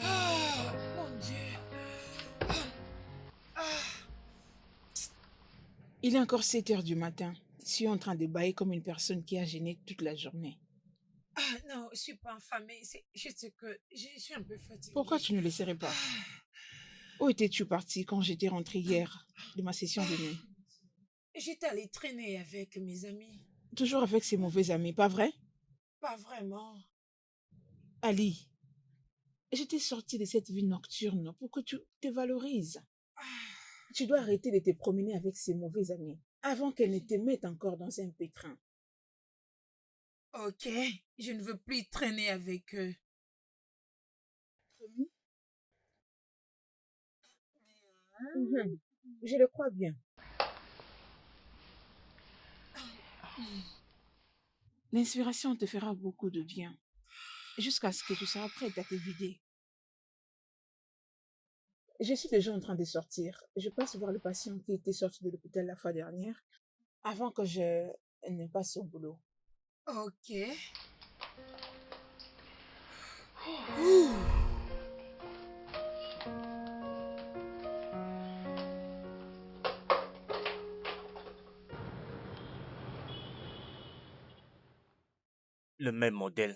Ah, mon Dieu. Il est encore 7 heures du matin. Je suis en train de bailler comme une personne qui a gêné toute la journée. Ah, non, je suis pas affamée. C'est juste que je suis un peu Pourquoi fatiguée. tu ne laisserais pas? Ah, Où étais-tu parti quand j'étais rentrée hier de ma session de nuit? j'étais allée traîner avec mes amis. Toujours avec ses mauvais amis, pas vrai? Pas vraiment. Ali, je t'ai sorti de cette vie nocturne pour que tu te valorises. Ah, Tu dois arrêter de te promener avec ces mauvais amis avant qu'elle ne te mette encore dans un pétrin. ok, je ne veux plus traîner avec eux. Promis? Mhm. Je le crois bien. L'inspiration te fera beaucoup de bien, jusqu'à ce que tu seras prête à te vider. Je suis déjà en train de sortir. Je passe voir le patient qui était sorti de l'hôpital la fois dernière, avant que je ne passe au boulot. Ok. Ouh. Le même modèle,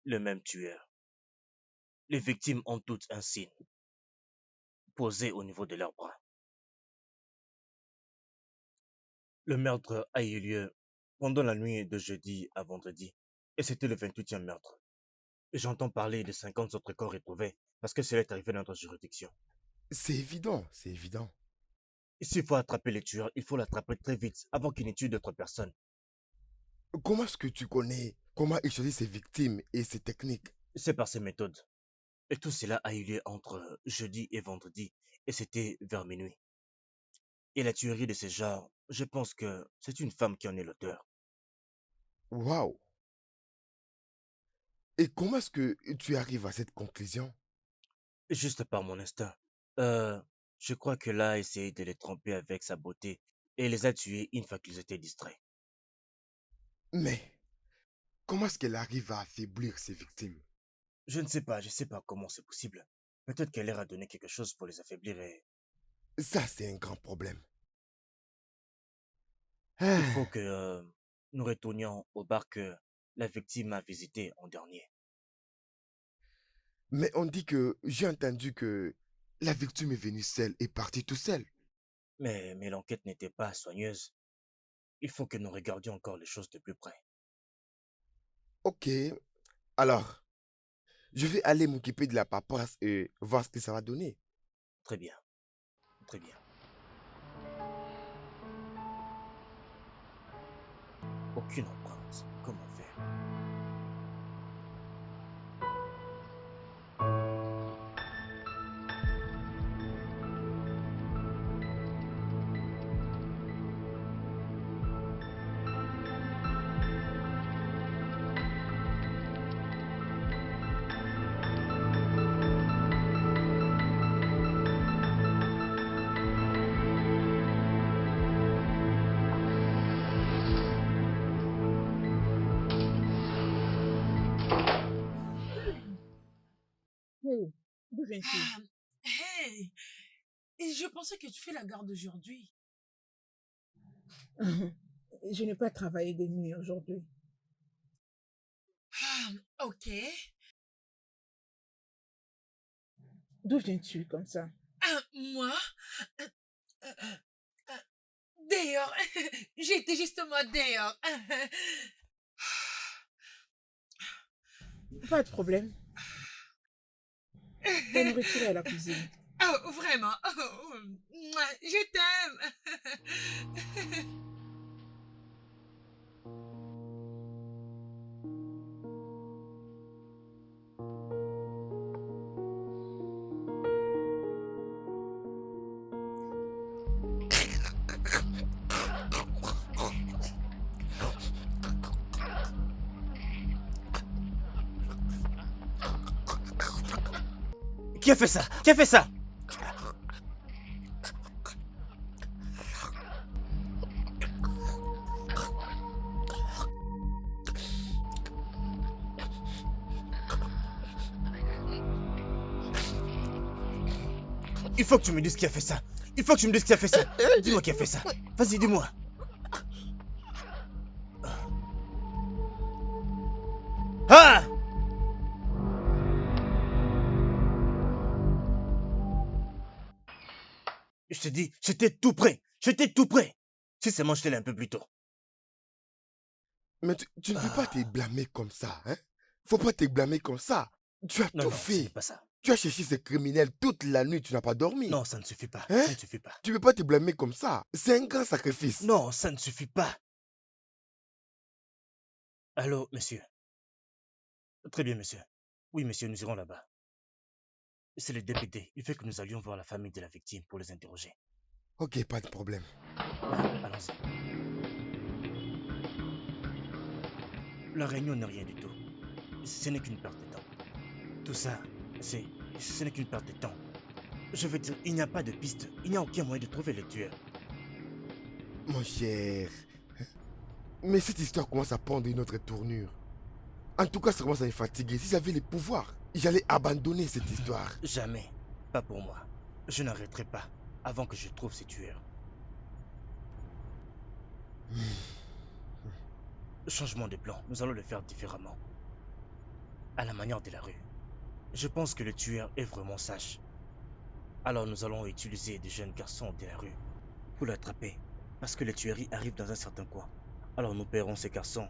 le même tueur. Les victimes ont toutes un signe posé au niveau de leurs bras. Le meurtre a eu lieu pendant la nuit de jeudi à vendredi, et c'était le 28e meurtre. J'entends parler de 50 autres corps retrouvés parce que cela est arrivé dans notre juridiction. C'est évident, c'est évident. S'il faut attraper les tueurs, il faut l'attraper très vite avant qu'ils ne tuent d'autres personnes. Comment est-ce que tu connais comment il choisit ses victimes et ses techniques? C'est par ces méthodes. Et tout cela a eu lieu entre jeudi et vendredi, et c'était vers minuit. Et la tuerie de ce genre, je pense que c'est une femme qui en est l'auteur. Waouh! Et comment est-ce que tu arrives à cette conclusion? Juste par mon instinct. Euh, je crois que là a essayé de les tromper avec sa beauté et les a tués une fois qu'ils étaient distraits. Mais comment est-ce qu'elle arrive à affaiblir ses victimes? Je ne sais pas comment c'est possible. Peut-être qu'elle leur a donné quelque chose pour les affaiblir et Ça, c'est un grand problème. il faut Ah, que nous retournions au bar que la victime a visité en dernier. mais on dit que j'ai entendu que la victime est venue seule et partie tout seule. Mais l'enquête n'était pas soigneuse. Il faut que nous regardions encore les choses de plus près. Ok, alors, je vais aller m'occuper de la paperasse et voir ce que ça va donner. Très bien, très bien. Aucune empreinte. Comment faire? Hey, d'où viens-tu? Ah, hey, et je pensais que tu fais la garde aujourd'hui. Je n'ai pas travaillé de nuit aujourd'hui. Ah, ok. D'où viens-tu comme ça? Ah, moi, euh, euh, euh, dehors. J'étais justement dehors. Pas de problème. La nourriture est à la cuisine. Oh, vraiment. Oh, mouah, je t'aime. Qui a fait ça? Qui a fait ça? Il faut que tu me dises qui a fait ça. Il faut que tu me dises qui a fait ça. Dis-moi qui a fait ça. Vas-y, dis-moi. Ah! Je te dis, j'étais tout prêt. J'étais tout prêt. Si seulement j'étais là un peu plus tôt. Mais tu ne peux pas te Ah. blâmer comme ça, hein? Faut pas te blâmer comme ça. Tu as Non, tout non, ce n'est fait. pas ça. Tu as cherché ces criminels toute la nuit, tu n'as pas dormi. Non, ça ne suffit pas. Hein? Ça ne suffit pas. Tu peux pas te blâmer comme ça. C'est un grand sacrifice. Non, ça ne suffit pas. Allô, monsieur. Très bien, monsieur. Oui, monsieur, nous irons là-bas. C'est le député. Il fait que nous allions voir la famille de la victime pour les interroger. Ok, pas de problème. Ouais, allons-y. La réunion n'est rien du tout. Ce n'est qu'une perte de temps. Tout ça, ce n'est qu'une perte de temps. Je veux dire, il n'y a pas de piste. Il n'y a aucun moyen de trouver le tueur. Mon cher. Mais cette histoire commence à prendre une autre tournure. En tout cas, ça commence à me fatiguer. Si j'avais les pouvoirs, j'allais abandonner cette histoire. Jamais. Pas pour moi. Je n'arrêterai pas avant que je trouve ce tueur. Changement de plan, nous allons le faire différemment. À la manière de la rue. Je pense que le tueur est vraiment sage. Alors nous allons utiliser des jeunes garçons de la rue pour l'attraper. Parce que les tueries arrivent dans un certain coin. Alors nous paierons ces garçons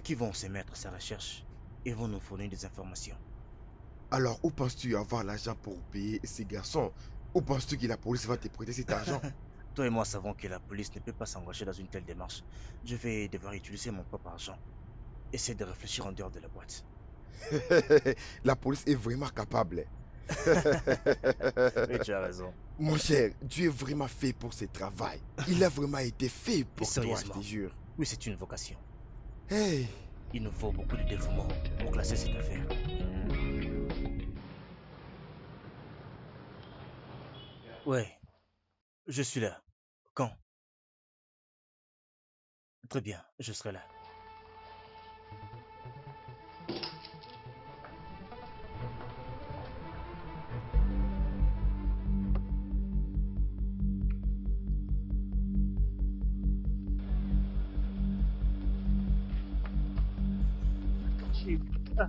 qui vont se mettre à sa recherche et vont nous fournir des informations. Alors, où penses-tu avoir l'argent pour payer ces garçons? Où penses-tu que la police va te prêter cet argent? Toi et moi savons que la police ne peut pas s'engager dans une telle démarche. Je vais devoir utiliser mon propre argent. Essayer de réfléchir en dehors de la boîte. La police est vraiment capable. Oui, tu as raison. Mon cher, tu es vraiment fait pour ce travail. Il a vraiment été fait pour toi, je Sérieusement. te jure. Oui, c'est une vocation. Hey, Il nous faut beaucoup de dévouement pour classer cette affaire. Ouais, je suis là. Quand? Très bien, je serai là. Ah,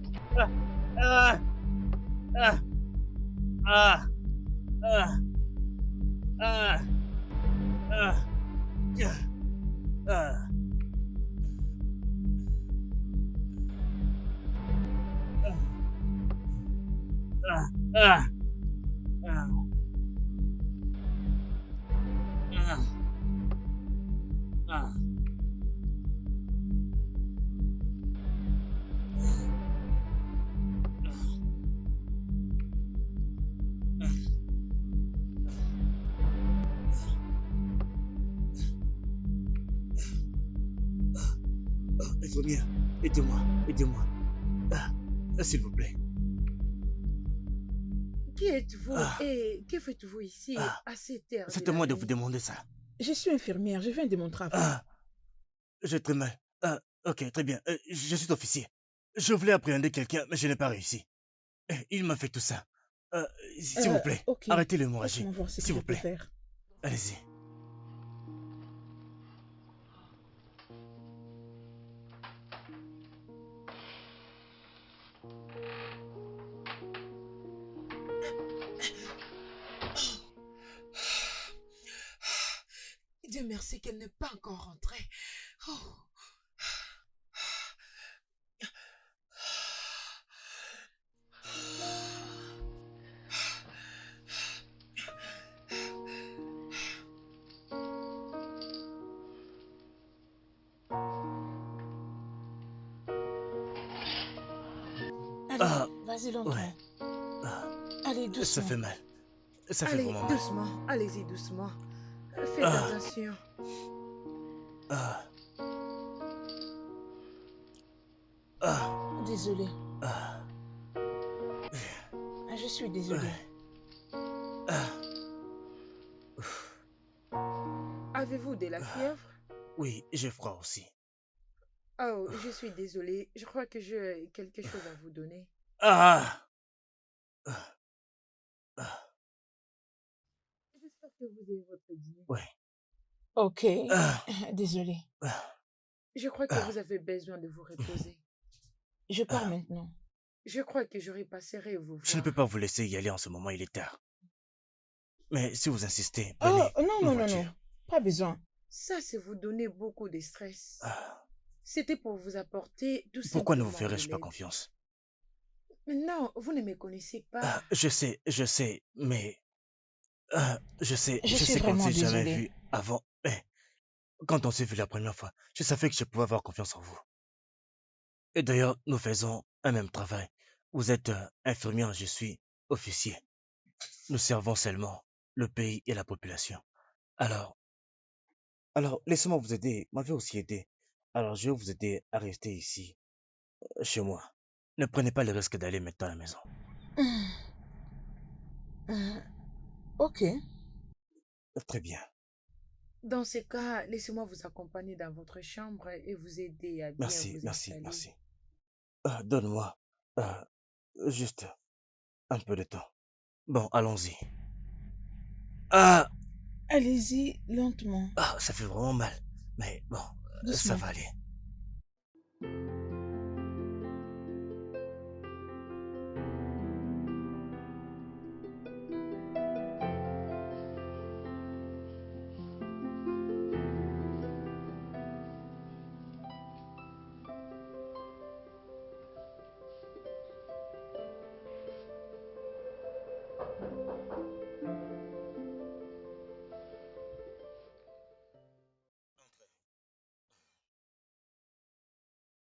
ah, ah, ah, ah, ah, ah, ah, ah, ah, ah, ah. Infirmière, aidez-moi, aidez-moi. S'il vous plaît. Qui êtes-vous Ah, et que faites-vous ici ah, à cette heure de c'est à la moi de vous nuit? demander ça. Je suis infirmière, je viens de mon travail. Ah, j'ai très mal. Ok, très bien. Je suis officier. Je voulais appréhender quelqu'un, mais je n'ai pas réussi. Il m'a fait tout ça. Euh, S'il vous plaît, Ok, arrêtez l'hémorragie. laisse-moi voir ce que S'il je vous peux plaît, faire. allez-y. Dieu merci qu'elle n'est pas encore rentrée. Oh. Ah, vas-y ouais. lentement. Ah, Allez, ça doucement. fait mal. Ça fait Allez, vraiment mal. doucement. Allez-y, doucement. Faites Ah, attention. ah, ah, Désolée. ah, Je suis désolée. ouais, ah, ouf. Avez-vous de la Ah, fièvre? oui, j'ai froid aussi. Oh, je suis désolée. Je crois que j'ai quelque chose à vous donner. Ah, ah, ah, J'espère que vous avez votre dîner. ouais. Ok, Ah, désolée. ah, Je crois que ah, vous avez besoin de vous reposer. Je pars ah. maintenant. Je crois que j'aurai passerai vous Je ne peux pas voir. vous laisser y aller en ce moment, il est tard. Mais si vous insistez, Oh, venez, non, une non, non, non. voiture. Pas besoin. Ça, c'est vous donner beaucoup de stress. Ah, C'était pour vous apporter tout pourquoi ne vous simplement de ferais-je pas l'aide. confiance? Mais non, vous ne me connaissez pas. Je sais, mais Je je suis sais qu'on ne vraiment s'est jamais désolée. vu avant. Mais quand on s'est vu la première fois, je savais que je pouvais avoir confiance en vous. Et d'ailleurs, nous faisons un même travail. Vous êtes infirmière, je suis officier. Nous servons seulement le pays et la population. Alors, laissez-moi vous aider. Vous m'avez aussi aidé. Alors, je vais vous aider à rester ici, chez moi. Ne prenez pas le risque d'aller maintenant à la maison. Euh, ok. Très bien. Dans ce cas, laissez-moi vous accompagner dans votre chambre et vous aider à bien Merci, vous merci, installer. merci. Donne-moi euh, juste un peu de temps. Bon, allons-y. Ah, Allez-y lentement. ça fait vraiment mal. Mais bon, ça Doucement. va aller.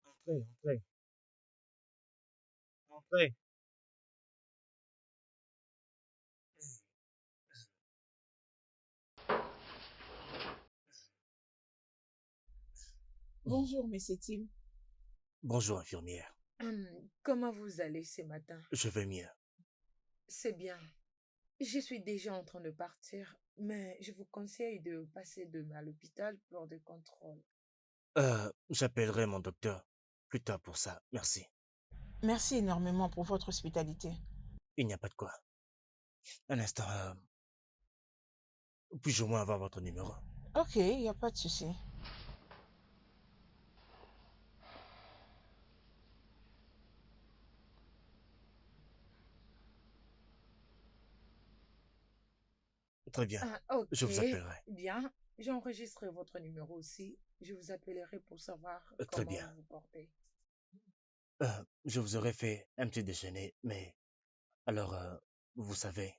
Entrez, entrez, entrez. Bonjour, Monsieur Tim. Bonjour, infirmière. Comment vous allez ce matin? Je vais mieux. C'est bien. Je suis déjà en train de partir, mais je vous conseille de passer demain à l'hôpital pour des contrôles. J'appellerai mon docteur plus tard pour ça. Merci. Merci énormément pour votre hospitalité. Il n'y a pas de quoi. Un instant, puis-je au moins avoir votre numéro? Ok, il n'y a pas de souci. Très bien. Ah, Je ok, vous appellerai. bien. J'enregistre votre numéro aussi. Je vous appellerai pour savoir Très comment bien. vous vous portez. Je vous aurais fait un petit déjeuner, mais alors, vous savez,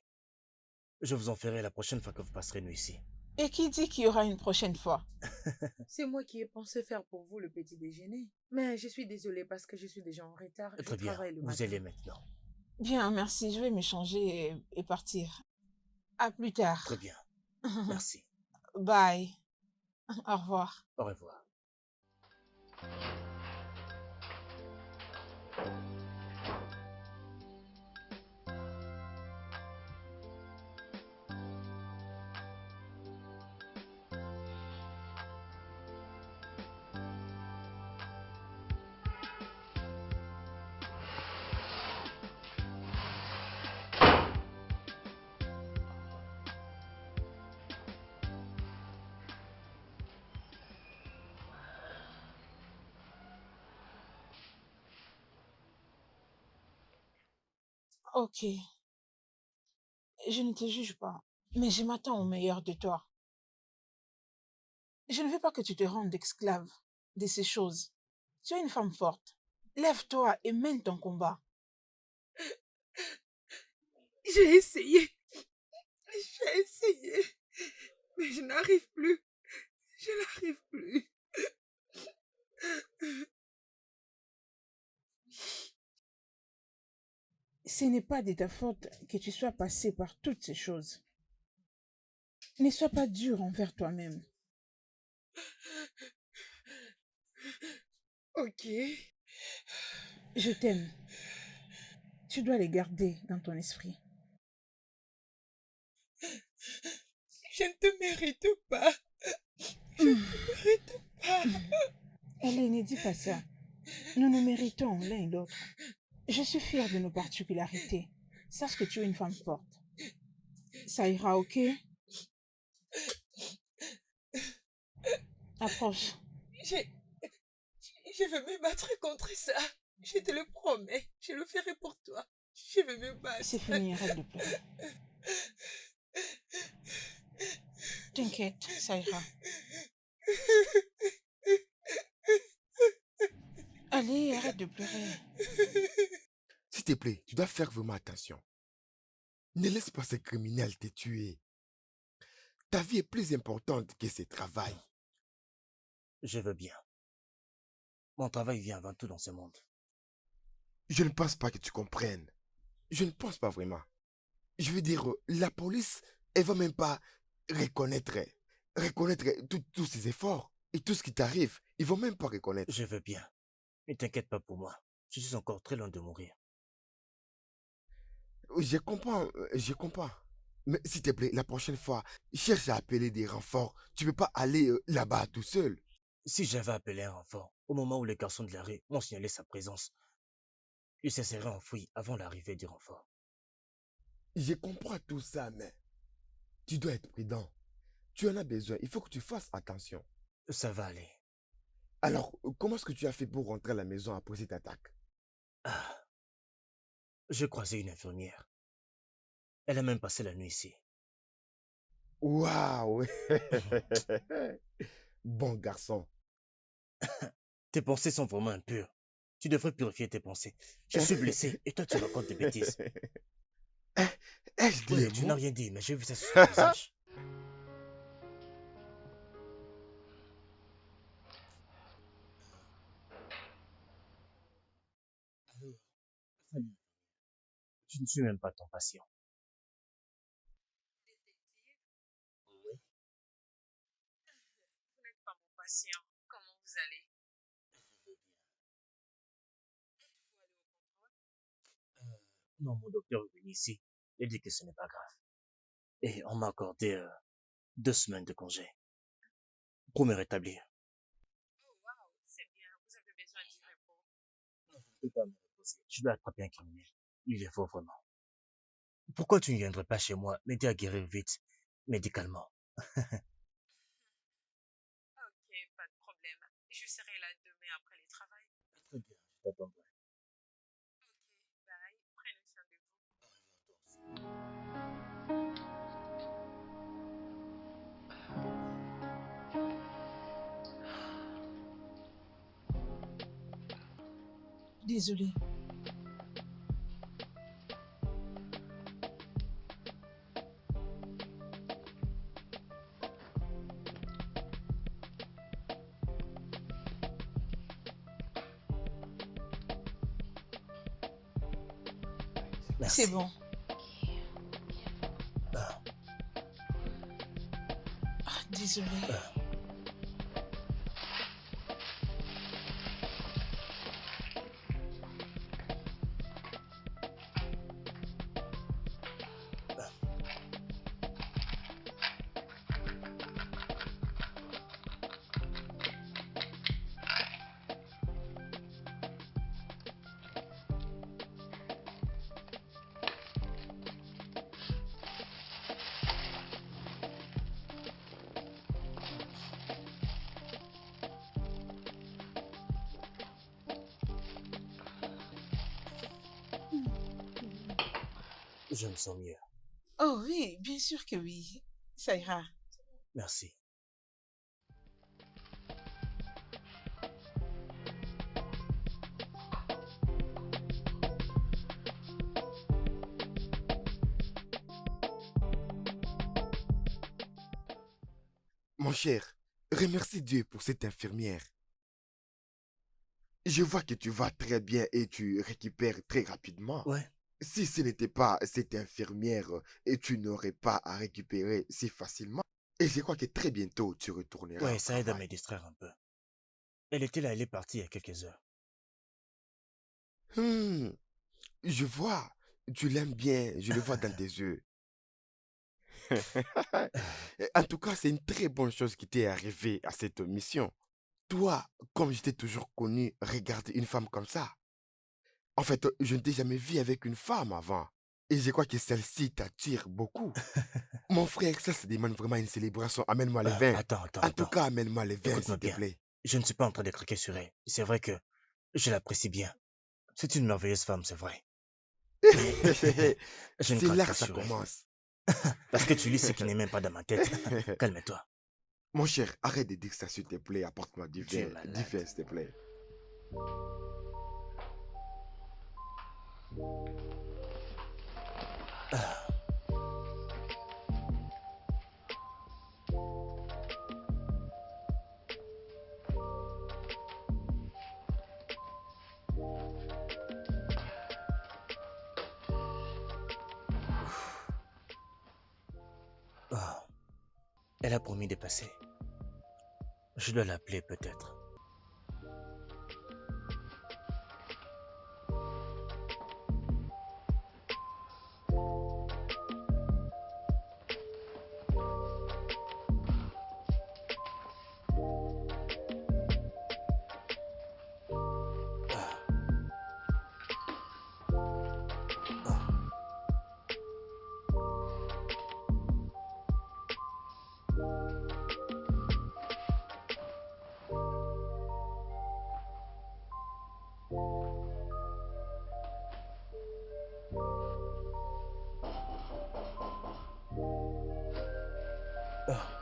je vous en ferai la prochaine fois que vous passerez nous ici. Et qui dit qu'il y aura une prochaine fois? C'est moi qui ai pensé faire pour vous le petit déjeuner. Mais je suis désolée parce que je suis déjà en retard. Je Très bien. travaille le Vous matin. allez maintenant. Bien, merci. Je vais me changer et partir. À plus tard. Très bien. Merci. Bye. Au revoir. Au revoir. Ok. Je ne te juge pas, mais je m'attends au meilleur de toi. Je ne veux pas que tu te rendes esclave de ces choses. Tu es une femme forte. Lève-toi et mène ton combat. J'ai essayé. J'ai essayé. Mais je n'arrive plus. Je n'arrive plus. Ce n'est pas de ta faute que tu sois passé par toutes ces choses. Ne sois pas dur envers toi-même. Ok. Je t'aime. Tu dois les garder dans ton esprit. Je ne te mérite pas. Je ne te mérite pas. Allez, ne dis pas ça. Nous nous méritons l'un et l'autre. Je suis fière de nos particularités. Sache que tu es une femme forte. Ça ira, ok? Approche. Je vais me battre contre ça. Je te le promets. Je le ferai pour toi. Je vais me battre. C'est fini, arrête de pleurer. T'inquiète, ça ira. Allez, arrête de pleurer. S'il te plaît, tu dois faire vraiment attention. Ne laisse pas ces criminels te tuer. Ta vie est plus importante que ce travail. Je veux bien. Mon travail vient avant tout dans ce monde. Je ne pense pas que tu comprennes. Je ne pense pas vraiment. Je veux dire, la police, elle va même pas reconnaître tous ces efforts et tout ce qui t'arrive. Ils vont même pas reconnaître. Je veux bien. Ne t'inquiète pas pour moi. Je suis encore très loin de mourir. Je comprends. Mais s'il te plaît, la prochaine fois, cherche à appeler des renforts. Tu peux pas aller là-bas tout seul. Si j'avais appelé un renfort, au moment où les garçons de la rue m'ont signalé sa présence, il se serait enfoui avant l'arrivée du renfort. Je comprends tout ça, mais tu dois être prudent. Tu en as besoin. Il faut que tu fasses attention. Ça va aller. Alors, comment est-ce que tu as fait pour rentrer à la maison après cette attaque? Ah, j'ai croisé une infirmière. Elle a même passé la nuit ici. Waouh! Bon garçon. Tes pensées sont vraiment impures. Tu devrais purifier tes pensées. Je suis blessé et toi tu racontes des bêtises. Ai-je dit Oui, un tu mot? n'as rien dit, mais j'ai vu ça sur ton visage. Fanny, tu ne suis même pas ton patient. Oui. Vous n'êtes pas mon patient. Comment vous allez? Êtes-vous allé au contrôle? Non, mon docteur est venu ici. Il dit que ce n'est pas grave. Et on m'a accordé 2 semaines de congé pour me rétablir. Oh, waouh, c'est bien. Vous avez besoin du repos. Non, je ne peux pas me reposer. Je dois attraper un criminel. Il est fort vraiment. Pourquoi tu ne viendrais pas chez moi m'aider à guérir vite, médicalement? Ok, pas de problème. Je serai là demain après le travail. Très bien, je t'attendrai. Ok, bye. Prenez soin de vous. Désolée. Merci. C'est bon. Ah, Désolée. ah. Je me sens mieux. Oh oui, bien sûr que oui. Ça ira. Merci. Mon cher, remercie Dieu pour cette infirmière. Je vois que tu vas très bien et tu récupères très rapidement. Ouais, Si ce n'était pas cette infirmière, et tu n'aurais pas à récupérer si facilement. Et je crois que très bientôt, tu retourneras Ouais, au ça aide à me travail. distraire un peu. Elle était là, elle est partie il y a quelques heures. Hmm, je vois. Tu l'aimes bien, je le vois dans tes yeux. En tout cas, c'est une très bonne chose qui t'est arrivée à cette mission. Toi, comme je t'ai toujours connu, regarder une femme comme ça. En fait, je ne t'ai jamais vu avec une femme avant. Et je crois que celle-ci t'attire beaucoup. Mon frère, ça demande vraiment une célébration. Amène-moi les vins. Attends, attends, En tout attends. cas, amène-moi les vins, Écoute-moi s'il te bien. plaît. Je ne suis pas en train de craquer sur elle. C'est vrai que je l'apprécie bien. C'est une merveilleuse femme, c'est vrai. Mais je ne C'est craque là que pas ça sur elle. commence. Parce que tu lis ce qui n'est même pas dans ma tête. Calme-toi. Mon cher, arrête de dire ça, s'il te plaît. Apporte-moi Tu es du malade. vin, s'il te plaît. Ah, ouf. Ah, elle a promis de passer. Je dois l'appeler peut-être. Ah, ah, ah, ah.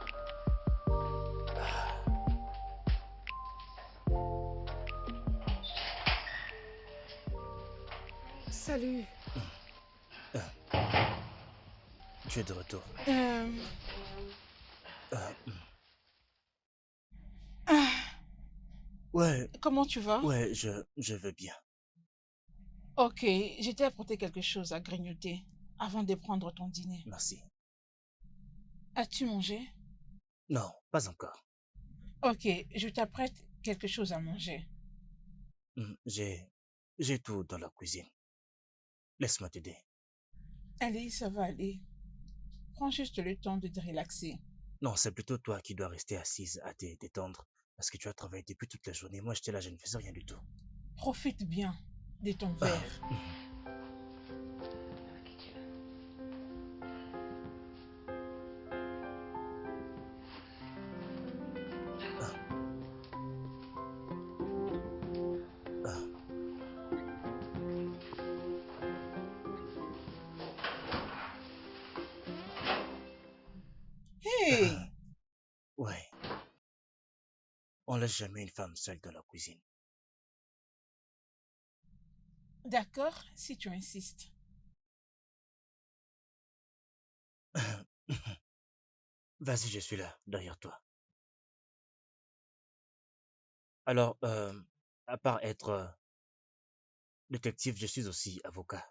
Salut. Ah, tu es de retour. Euh, Ah, ah, ouais, comment tu vas? ouais, je veux bien. Ok, je t'ai apporté quelque chose à grignoter avant de prendre ton dîner. Merci. As-tu mangé? Non, pas encore. Ok, je t'apprête quelque chose à manger. J'ai tout dans la cuisine. Laisse-moi t'aider. Allez, ça va aller. Prends juste le temps de te relaxer. Non, c'est plutôt toi qui dois rester assise à te détendre parce que tu as travaillé depuis toute la journée. Moi, j'étais là, je ne faisais rien du tout. Profite bien de ton Ah, verre. ah, ah, ah. Hey! Ouais, on laisse jamais une femme seule dans la cuisine. D'accord, si tu insistes. Vas-y, je suis là, derrière toi. Alors, à part être détective, je suis aussi avocat.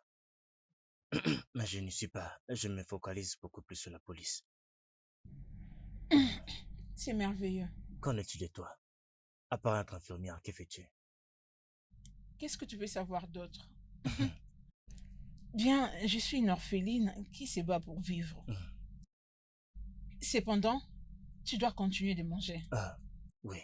Mais je n'y suis pas. Je me focalise beaucoup plus sur la police. C'est merveilleux. Qu'en est-il de toi? À part être infirmière, que fais-tu? Qu'est-ce que tu veux savoir d'autre? Bien, je suis une orpheline qui se bat pour vivre. Cependant, tu dois continuer de manger. Ah, oui.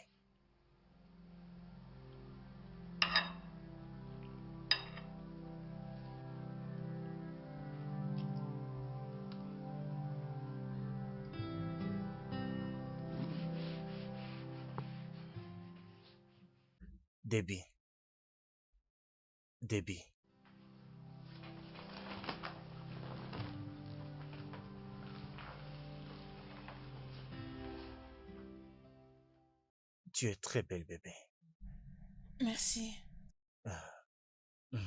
Déby, Déby, tu es très belle, bébé. Merci. Ah, hmm.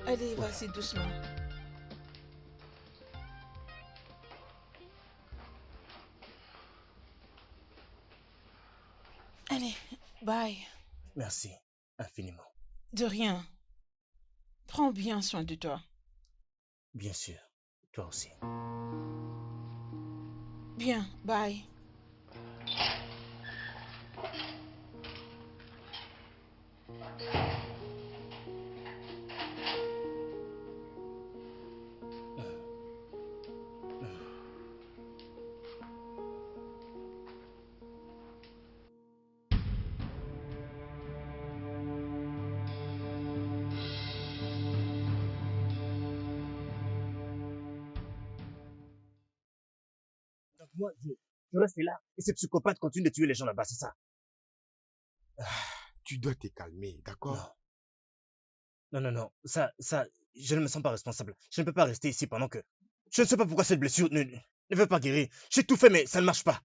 Allez, vas-y, doucement. Allez, bye. Merci infiniment. De rien. Prends bien soin de toi. Bien sûr, toi aussi. Bien, bye. Donc moi, je reste là et ces psychopathes continuent de tuer les gens là-bas, c'est ça? Tu dois te calmer, Non, d'accord? non, ça, je ne me sens pas responsable. Je ne peux pas rester ici pendant que... Je ne sais pas pourquoi cette blessure ne veut pas guérir. J'ai tout fait, mais ça ne marche pas.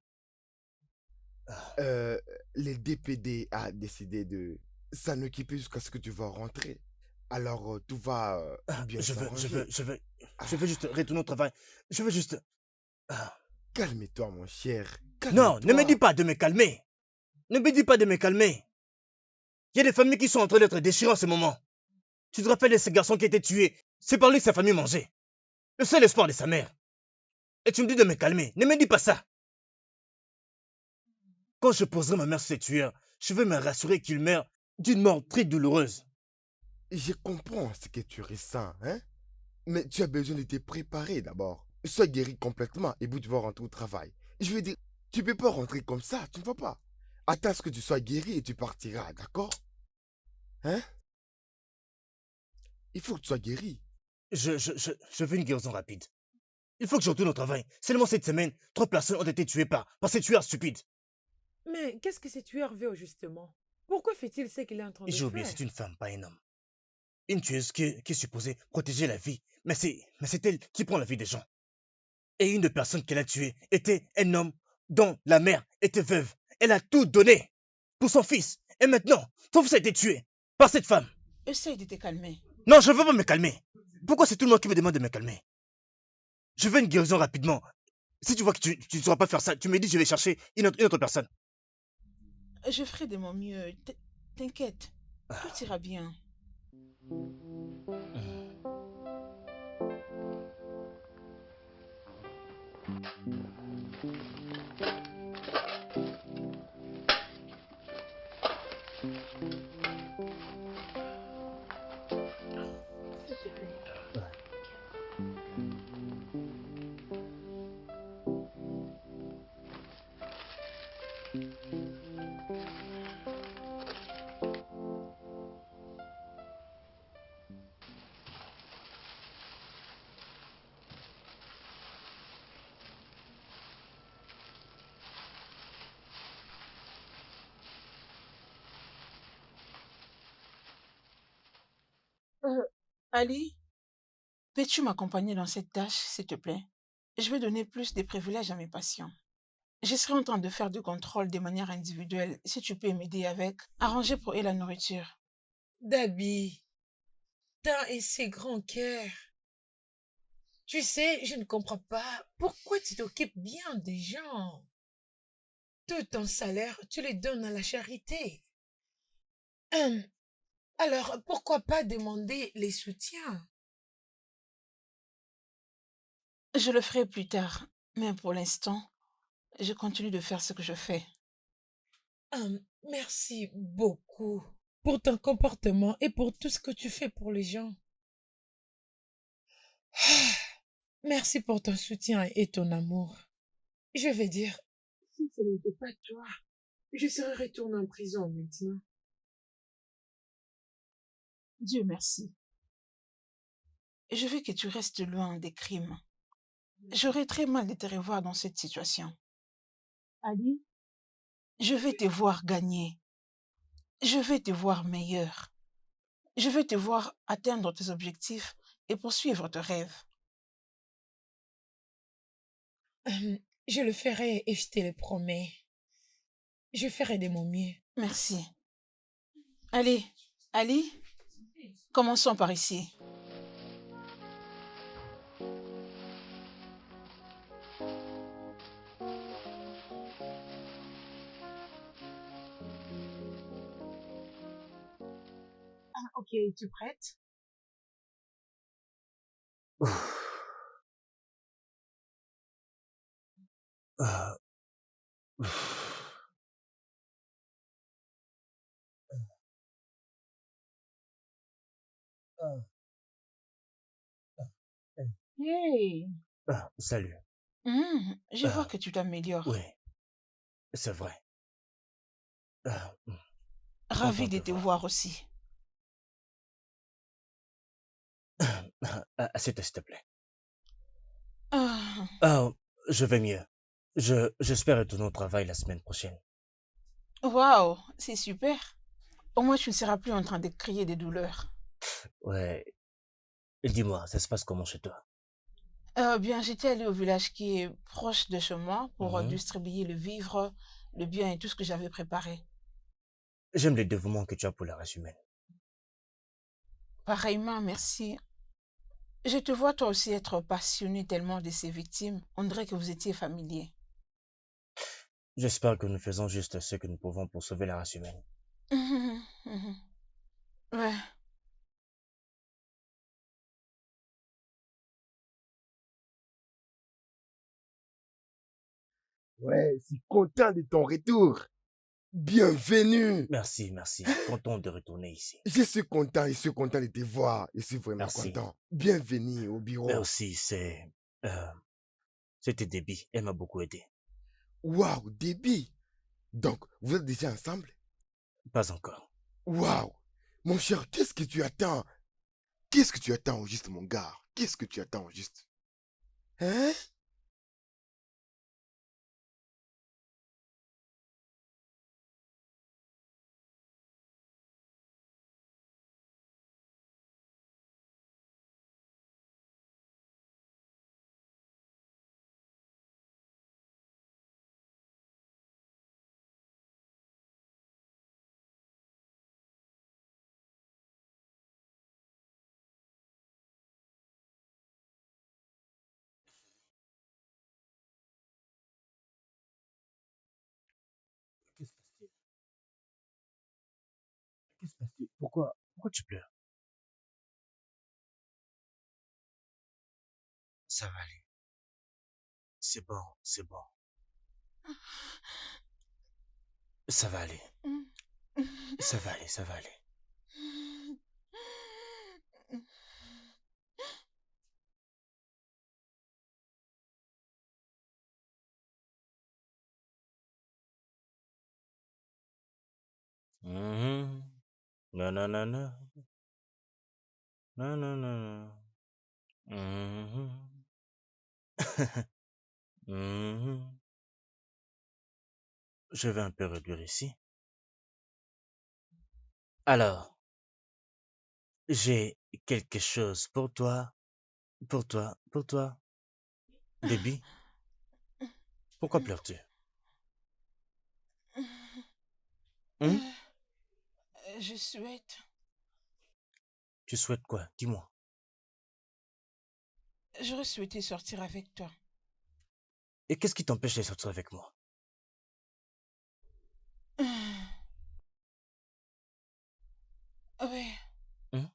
Ah, Euh, les DPD a décidé de s'en occuper jusqu'à ce que tu vas rentrer. Alors, tout va bien je veux, je veux, s'arranger. je veux, Ah, je veux juste retourner au travail. Je veux juste... Ah. calme-toi, mon cher. Non, ne me dis Calme-toi. pas de me calmer. Ne me dis pas de me calmer. Il y a des familles qui sont en train d'être déchirées en ce moment. Tu te rappelles de ce garçon qui a été tué? C'est par lui que sa famille mangeait. Le seul espoir de sa mère. Et tu me dis de me calmer. Ne me dis pas ça. Quand je poserai ma mère sur ces tueurs, je veux me rassurer qu'il meurt d'une mort très douloureuse. Je comprends ce que tu ressens, hein? Mais tu as besoin de te préparer d'abord. Sois guéri complètement et puis tu vas rentrer au travail. Je veux dire, tu peux pas rentrer comme ça, tu ne vas pas. Attends à ce que tu sois guéri et tu partiras, d'accord? Hein? Il faut que tu sois guéri. Je veux une guérison rapide. Il faut que je retourne au travail. Seulement cette semaine, 3 personnes ont été tuées par ces tueurs stupides. Mais qu'est-ce que ce tueur veut justement? Pourquoi fait-il ce qu'il est en train de J'ai oublié, faire? c'est une femme, pas un homme. Une tueuse qui est supposée protéger la vie. Mais c'est elle qui prend la vie des gens. Et une des personnes qu'elle a tuées était un homme dont la mère était veuve. Elle a tout donné pour son fils. Et maintenant, son fils a été tué par cette femme. Essaye de te calmer. Non, je ne veux pas me calmer. Pourquoi c'est tout le monde qui me demande de me calmer? Je veux une guérison rapidement. Si tu vois que tu ne sauras pas faire ça, tu me dis je vais chercher une autre personne. Je ferai de mon mieux. T'inquiète. Tout ira bien. S'il te plaît. Ali, peux-tu m'accompagner dans cette tâche, s'il te plaît? Je vais donner plus de privilèges à mes patients. Je serai en train de faire du contrôle de manière individuelle. Si tu peux m'aider avec, arranger pour eux la nourriture. Dabi, t'as un si grand cœur. Tu sais, je ne comprends pas pourquoi tu t'occupes bien des gens. Tout ton salaire, tu le donnes à la charité. Hum, Alors, pourquoi pas demander les soutiens? Je le ferai plus tard, mais pour l'instant, je continue de faire ce que je fais. Merci beaucoup pour ton comportement et pour tout ce que tu fais pour les gens. Ah, merci pour ton soutien et ton amour. Je vais dire, si ce n'était pas toi, je serais retournée en prison maintenant. Dieu merci. Je veux que tu restes loin des crimes. J'aurais très mal de te revoir dans cette situation. Ali, je vais te voir gagner. Je vais te voir meilleur. Je veux te voir atteindre tes objectifs et poursuivre tes rêves. Je le ferai et je te le promets. Je ferai de mon mieux. Merci. Allez, Ali, commençons par ici. Es-tu prête? Ouf. Ah, ouf. Ah, ah, eh. Hey! Salut. Je vois que tu t'améliores. Oui, c'est vrai. Ah, Ravi content de de te te voir. voir aussi. Assieds-toi, s'il te plaît. Ah, Ah, je vais mieux. J'espère retourner au travail la semaine prochaine. waouh, c'est super. Au moins, tu ne seras plus en train de crier de douleur. Ouais. Et dis-moi, ça se passe comment chez toi? Bien, j'étais allée au village qui est proche de chez moi pour Mhm. distribuer le vivre, le bien et tout ce que j'avais préparé. J'aime le dévouement que tu as pour la race humaine. Pareillement, merci. Je te vois toi aussi être passionné tellement de ces victimes. On dirait que vous étiez familier. J'espère que nous faisons juste ce que nous pouvons pour sauver la race humaine. Mhm, mhm. Ouais. Ouais, je suis content de ton retour. Bienvenue. Merci, merci. Content de retourner ici. Je suis content de te voir. Je suis vraiment Merci. content. Bienvenue au bureau. Merci, c'était Debbie. Elle m'a beaucoup aidé. Waouh, Déby. Donc, vous êtes déjà ensemble? Pas encore. Waouh. Mon cher, qu'est-ce que tu attends? Qu'est-ce que tu attends au juste, mon gars? Qu'est-ce que tu attends au juste? Hein? Qu'est-ce qui se passe-t-il? Qu'est-ce qui se passe-t-il? Pourquoi tu pleures? Ça va aller. C'est bon, c'est bon. Ça va aller. Ça va aller, ça va aller. Mhm. Non, non, non, non. Non, non, non, non. Mhm. Mhm. Je vais un peu réduire ici. Alors, j'ai quelque chose pour toi, pour toi, pour toi. Déby, pourquoi pleures-tu? Hein? Je souhaite. Tu souhaites quoi? Dis-moi. J'aurais souhaité sortir avec toi. Et qu'est-ce qui t'empêche de sortir avec moi? Ouais, Hein?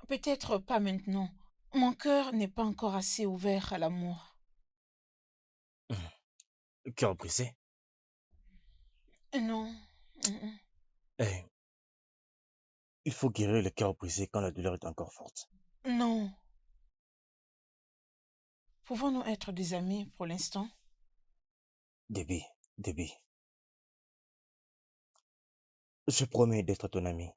peut-être pas maintenant. Mon cœur n'est pas encore assez ouvert à l'amour. Cœur brisé? Non. Mm, Eh, il faut guérir le cœur brisé quand la douleur est encore forte. Non. Pouvons-nous être des amis pour l'instant? Déby, Déby, je promets d'être ton ami.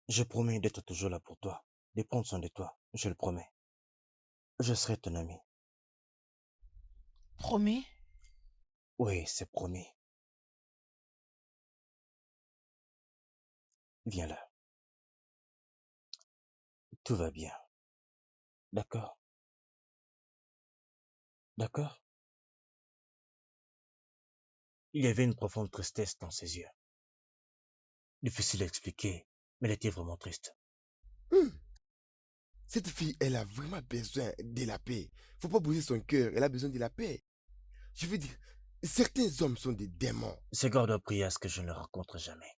Je promets d'être toujours là pour toi, de prendre soin de toi. Je le promets. Je serai ton ami. Promis? Oui, c'est promis. Viens là. Tout va bien. D'accord? D'accord? Il y avait une profonde tristesse dans ses yeux. Difficile à expliquer, mais elle était vraiment triste. Hum, Cette fille, elle a vraiment besoin de la paix. Faut pas briser son cœur. Elle a besoin de la paix. Je veux dire, certains hommes sont des démons. Ce gars doit prier à ce que je ne le rencontre jamais.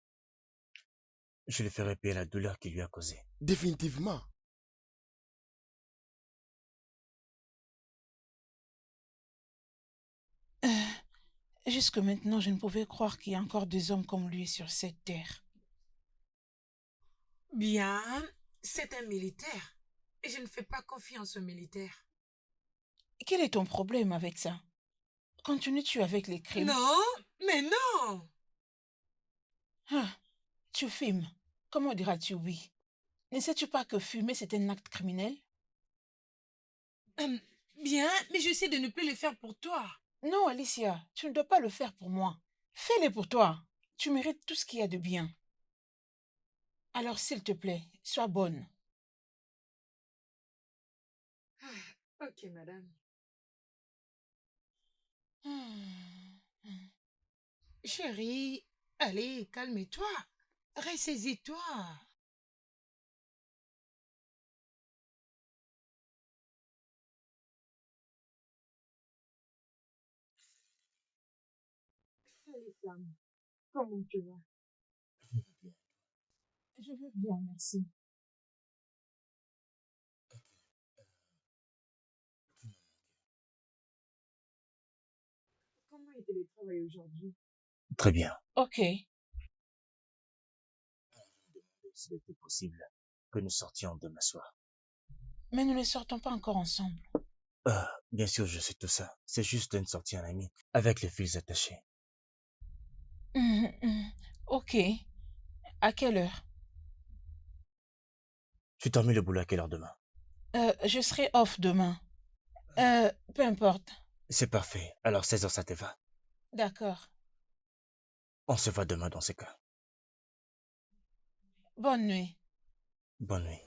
je lui ferai payer la douleur qu'il lui a causée. Définitivement. Euh, Jusque maintenant, je ne pouvais croire qu'il y a encore des hommes comme lui sur cette terre. Bien, c'est un militaire. Et je ne fais pas confiance aux militaires. Quel est ton problème avec ça? Continues-tu avec les crimes? Non, mais non. Ah, tu fumes. Comment diras-tu oui? Ne sais-tu pas que fumer, c'est un acte criminel? Bien, mais j'essaie de ne plus le faire pour toi. Non, Alicia, tu ne dois pas le faire pour moi. Fais-le pour toi. Tu mérites tout ce qu'il y a de bien. Alors, s'il te plaît, sois bonne. Ok, madame. Chérie, allez, calme-toi. Ressaisis-toi. Salut, femme. Comment tu vas? Je veux bien, merci. Comment était le travail aujourd'hui? Très bien. Ok, S'il était possible que nous sortions demain soir. mais nous ne sortons pas encore ensemble. Bien sûr, je sais tout ça. C'est juste une sortie en ami, avec les fils attachés. Ok. À quelle heure? Tu termines le boulot à quelle heure demain? Je serai off demain. Peu importe. C'est parfait. Alors 16h, ça te va? D'accord. On se voit demain dans ce cas. Bonne nuit. Bonne nuit.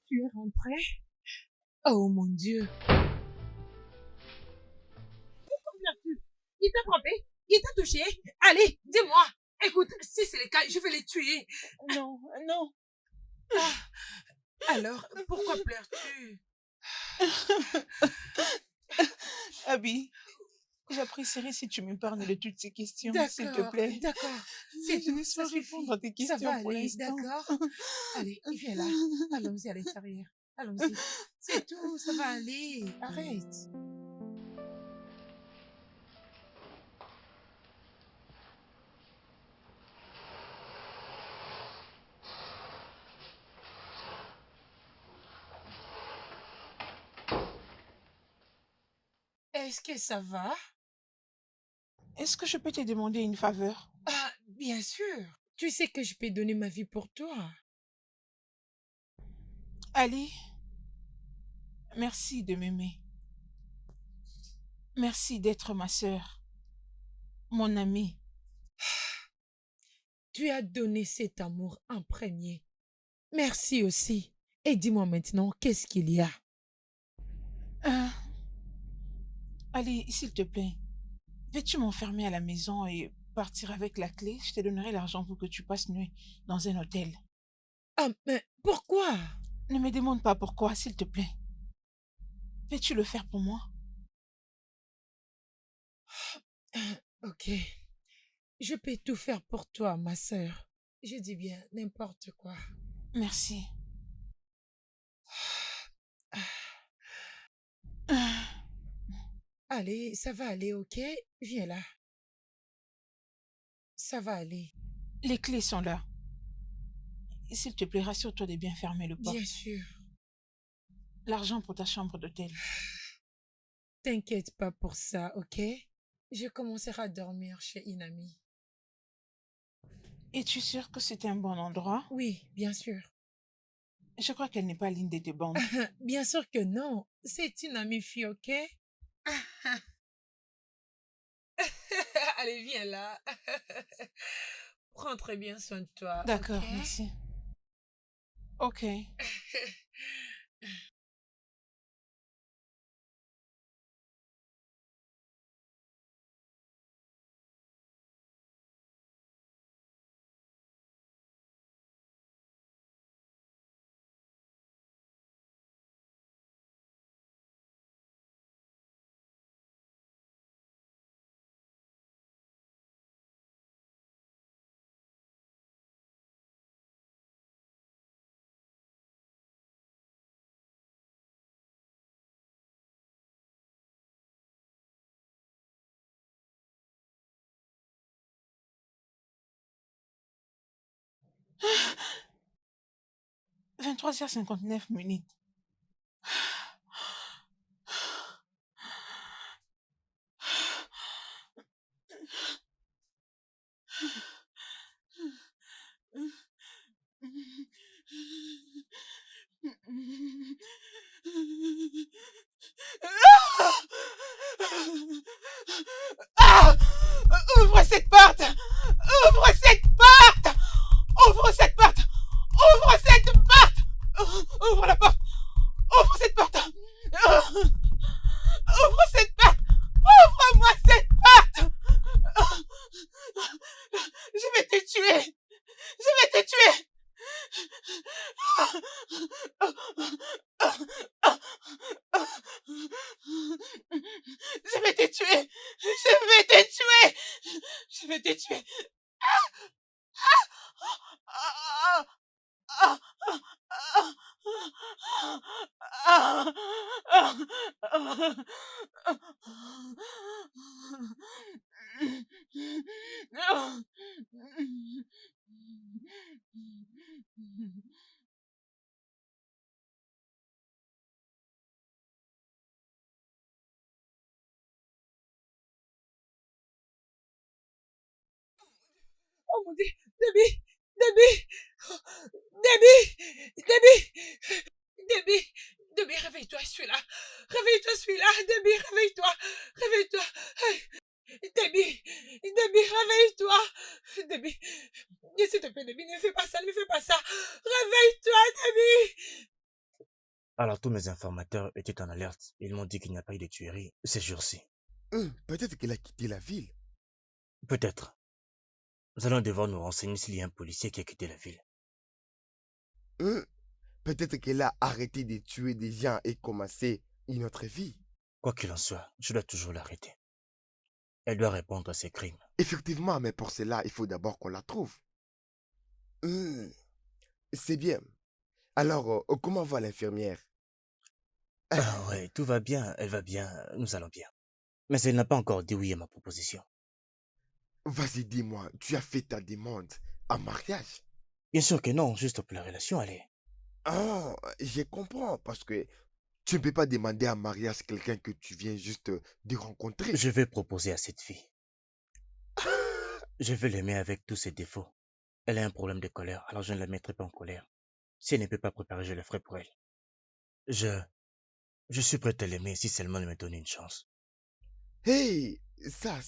Tu es rentré? Oh mon Dieu. Il t'a frappé? Il t'a touché? Allez, dis-moi. Écoute, si c'est le cas, je vais les tuer. Non, non. Alors, pourquoi pleures-tu? Abby, j'apprécierais si tu m'épargnes de toutes ces questions, s'il te D'accord, plaît. d'accord. C'est Je tout, ne sais ça pas suffit. répondre à tes Ça va questions pour aller, l'instant. d'accord? Allez, viens là. Allons-y à l'intérieur. Allons-y. C'est tout, ça va aller. Arrête. Est-ce que ça va? Est-ce que je peux te demander une faveur? Ah, bien sûr. Tu sais que je peux donner ma vie pour toi. Ali, merci de m'aimer. Merci d'être ma sœur, mon amie. Tu as donné cet amour en premier. Merci aussi. Et dis-moi maintenant, qu'est-ce qu'il y a? Ali, s'il te plaît, veux-tu m'enfermer à la maison et partir avec la clé, je te donnerai l'argent pour que tu passes nuit dans un hôtel. Ah, mais pourquoi? Ne me demande pas pourquoi, s'il te plaît. Peux-tu le faire pour moi? Ok, je peux tout faire pour toi, ma sœur. Je dis bien n'importe quoi. Merci. Ah, Ah, allez, ça va aller, ok? Viens là, ça va aller. les clés sont là. S'il te plaît, rassure-toi de bien fermer le Bien porte. sûr. L'argent pour ta chambre d'hôtel. T'inquiète pas pour ça, ok? Je commencerai à dormir chez une amie. Es-tu sûr que c'est un bon endroit? Oui, bien sûr. Je crois qu'elle n'est pas l'une de tes bandes. Bien sûr que non. C'est une amie fille, ok? Allez, viens là. Prends très bien soin de toi, ok? D'accord, merci. Ok. 23h59. Ah! Ouvre cette porte! Ouvre cette porte! Ouvre cette porte! Ouvre cette porte! Ouvre la porte! Ouvre cette porte! Ouvre cette porte! Ouvre-moi cette porte! Je vais te tuer! Je vais te tuer! Je vais te tuer! Je vais te tuer! Je vais te tuer! Oh mon Dieu, Debbie, Debbie, Debbie, Debbie, Debbie, Debbie, réveille-toi, je suis là. Réveille-toi, je suis là. Debbie, réveille-toi, réveille-toi. Debbie, Debbie, réveille-toi. Debbie, s'il te plaît, Debbie, ne fais pas ça, ne fais pas ça. Réveille-toi, Debbie. Alors tous mes informateurs étaient en alerte. Ils m'ont dit qu'il n'y a pas eu de tuerie ces jours-ci. Peut-être qu'elle a quitté la ville. Peut-être. Nous allons devoir nous renseigner s'il y a un policier qui a quitté la ville. Hum, Peut-être qu'elle a arrêté de tuer des gens et commencé une autre vie. Quoi qu'il en soit, je dois toujours l'arrêter. Elle doit répondre à ses crimes. Effectivement, mais pour cela, il faut d'abord qu'on la trouve. Hum, C'est bien. Alors, comment va l'infirmière? Ah ouais, tout va bien, elle va bien, nous allons bien. Mais elle n'a pas encore dit oui à ma proposition. Vas-y, dis-moi, tu as fait ta demande en mariage? Bien sûr que non, juste pour la relation, allez. Ah, je comprends, parce que tu ne peux pas demander en mariage quelqu'un que tu viens juste de rencontrer. Je vais proposer à cette fille. Je vais l'aimer avec tous ses défauts. Elle a un problème de colère, alors je ne la mettrai pas en colère. Si elle ne peut pas préparer, je le ferai pour elle. Je, je suis prêt à l'aimer si seulement elle me donne une chance. Hey, ça,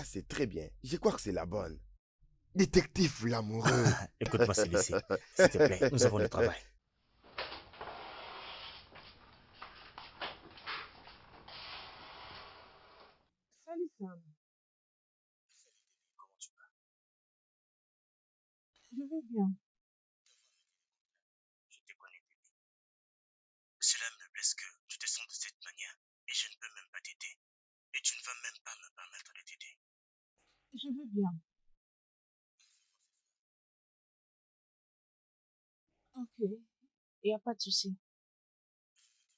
c'est très bien. Je crois que c'est la bonne. Détective l'amoureux. Écoute-moi, Célicie, s'il te plaît, nous avons le travail. Salut, Sam. Je vais bien. Je te connais. Cela me blesse que tu te sens de cette manière et je ne peux même pas t'aider. Et tu ne vas même pas me permettre de t'aider. Je vais bien. Ok. Il n'y a pas de souci.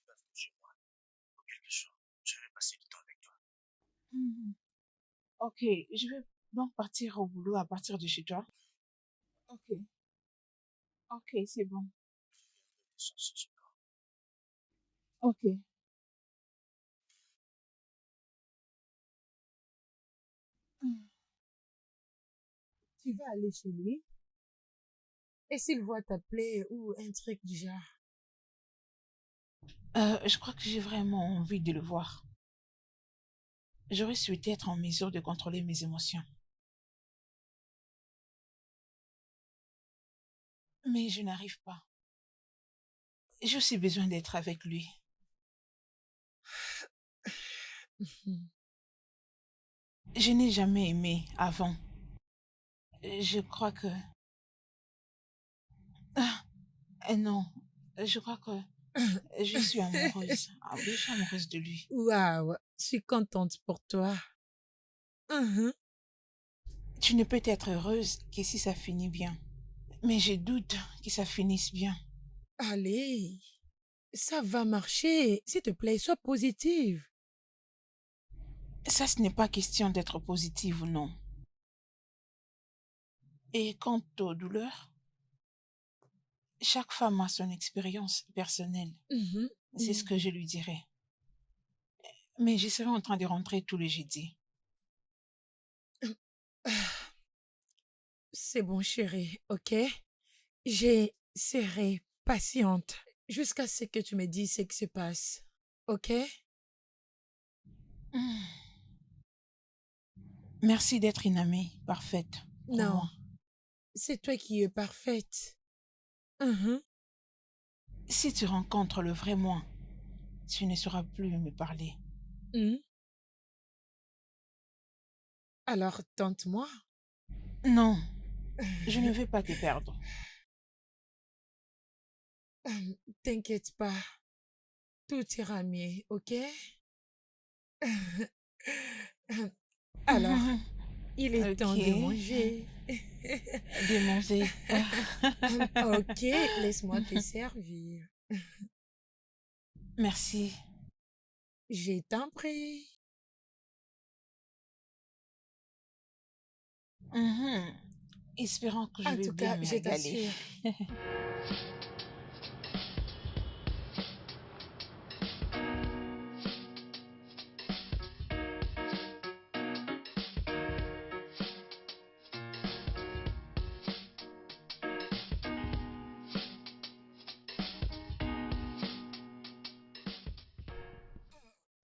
Passe chez moi pour quelque chose. Je vais passer du temps avec toi. Mhm. Ok. Je vais donc partir au boulot à partir de chez toi. Ok. Ok, c'est bon. Ok. Hmm. Tu vas aller chez lui et s'il voit t'appeler ou un truc du genre. Je crois que j'ai vraiment envie de le voir. J'aurais souhaité être en mesure de contrôler mes émotions. Mais je n'arrive pas. J'ai aussi besoin d'être avec lui. Mhm. Je n'ai jamais aimé avant. Je crois que... Non, je crois que je suis amoureuse. Ah oui, je suis amoureuse de lui. Waouh, je suis contente pour toi. Mhm. Tu ne peux être heureuse que si ça finit bien. Mais je doute que ça finisse bien. Allez, ça va marcher. S'il te plaît, sois positive. Ça, ce n'est pas question d'être positive ou non. Et quant aux douleurs, chaque femme a son expérience personnelle. Mhm. C'est ce que je lui dirais. Mais je serai en train de rentrer tous les jeudis. C'est bon, chérie, ok? Je serai patiente jusqu'à ce que tu me dises ce qui se passe, ok? Hmm. Merci d'être une amie parfaite pour Non, moi. c'est toi qui es parfaite. Mhm. Si tu rencontres le vrai moi, tu ne sauras plus me parler. Mhm. Alors, tente-moi. Non, je ne veux pas te perdre. T'inquiète pas, tout ira mieux, ok? Alors, il est temps de Ok, manger. de manger. Ok, laisse-moi te servir. Merci. Je t'en prie. Mhm. Espérant que je En vais tout bien cas, me je régaler. t'assure.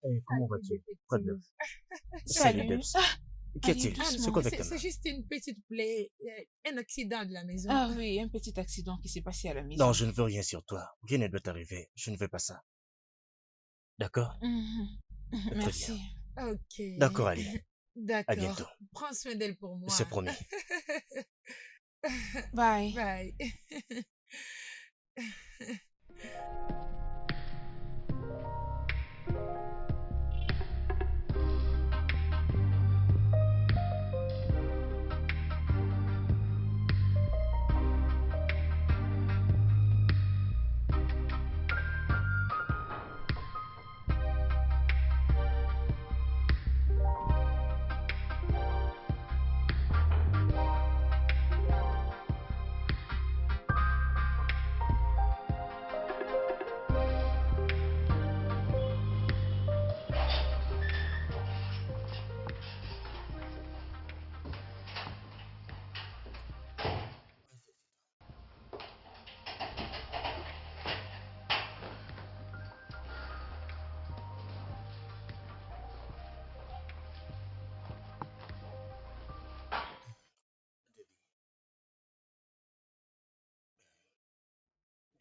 Hey, comment Salut, vas-tu? Quoi de neuf? détective. Salut Salut. Debs. Ah, Qu'y allez a-t-il? Ah C'est non, quoi doucement. avec ta c'est main? juste une petite plaie, un accident de la maison. Ah oui, un petit accident qui s'est passé à la Non, maison. je ne veux rien sur toi. Rien ne doit t'arriver. Je ne veux pas ça. D'accord? Mhm. Très bien. Merci. Ok, D'accord, Ali. À d'accord. bientôt. Prends soin d'elle pour moi. C'est promis. Bye. Bye.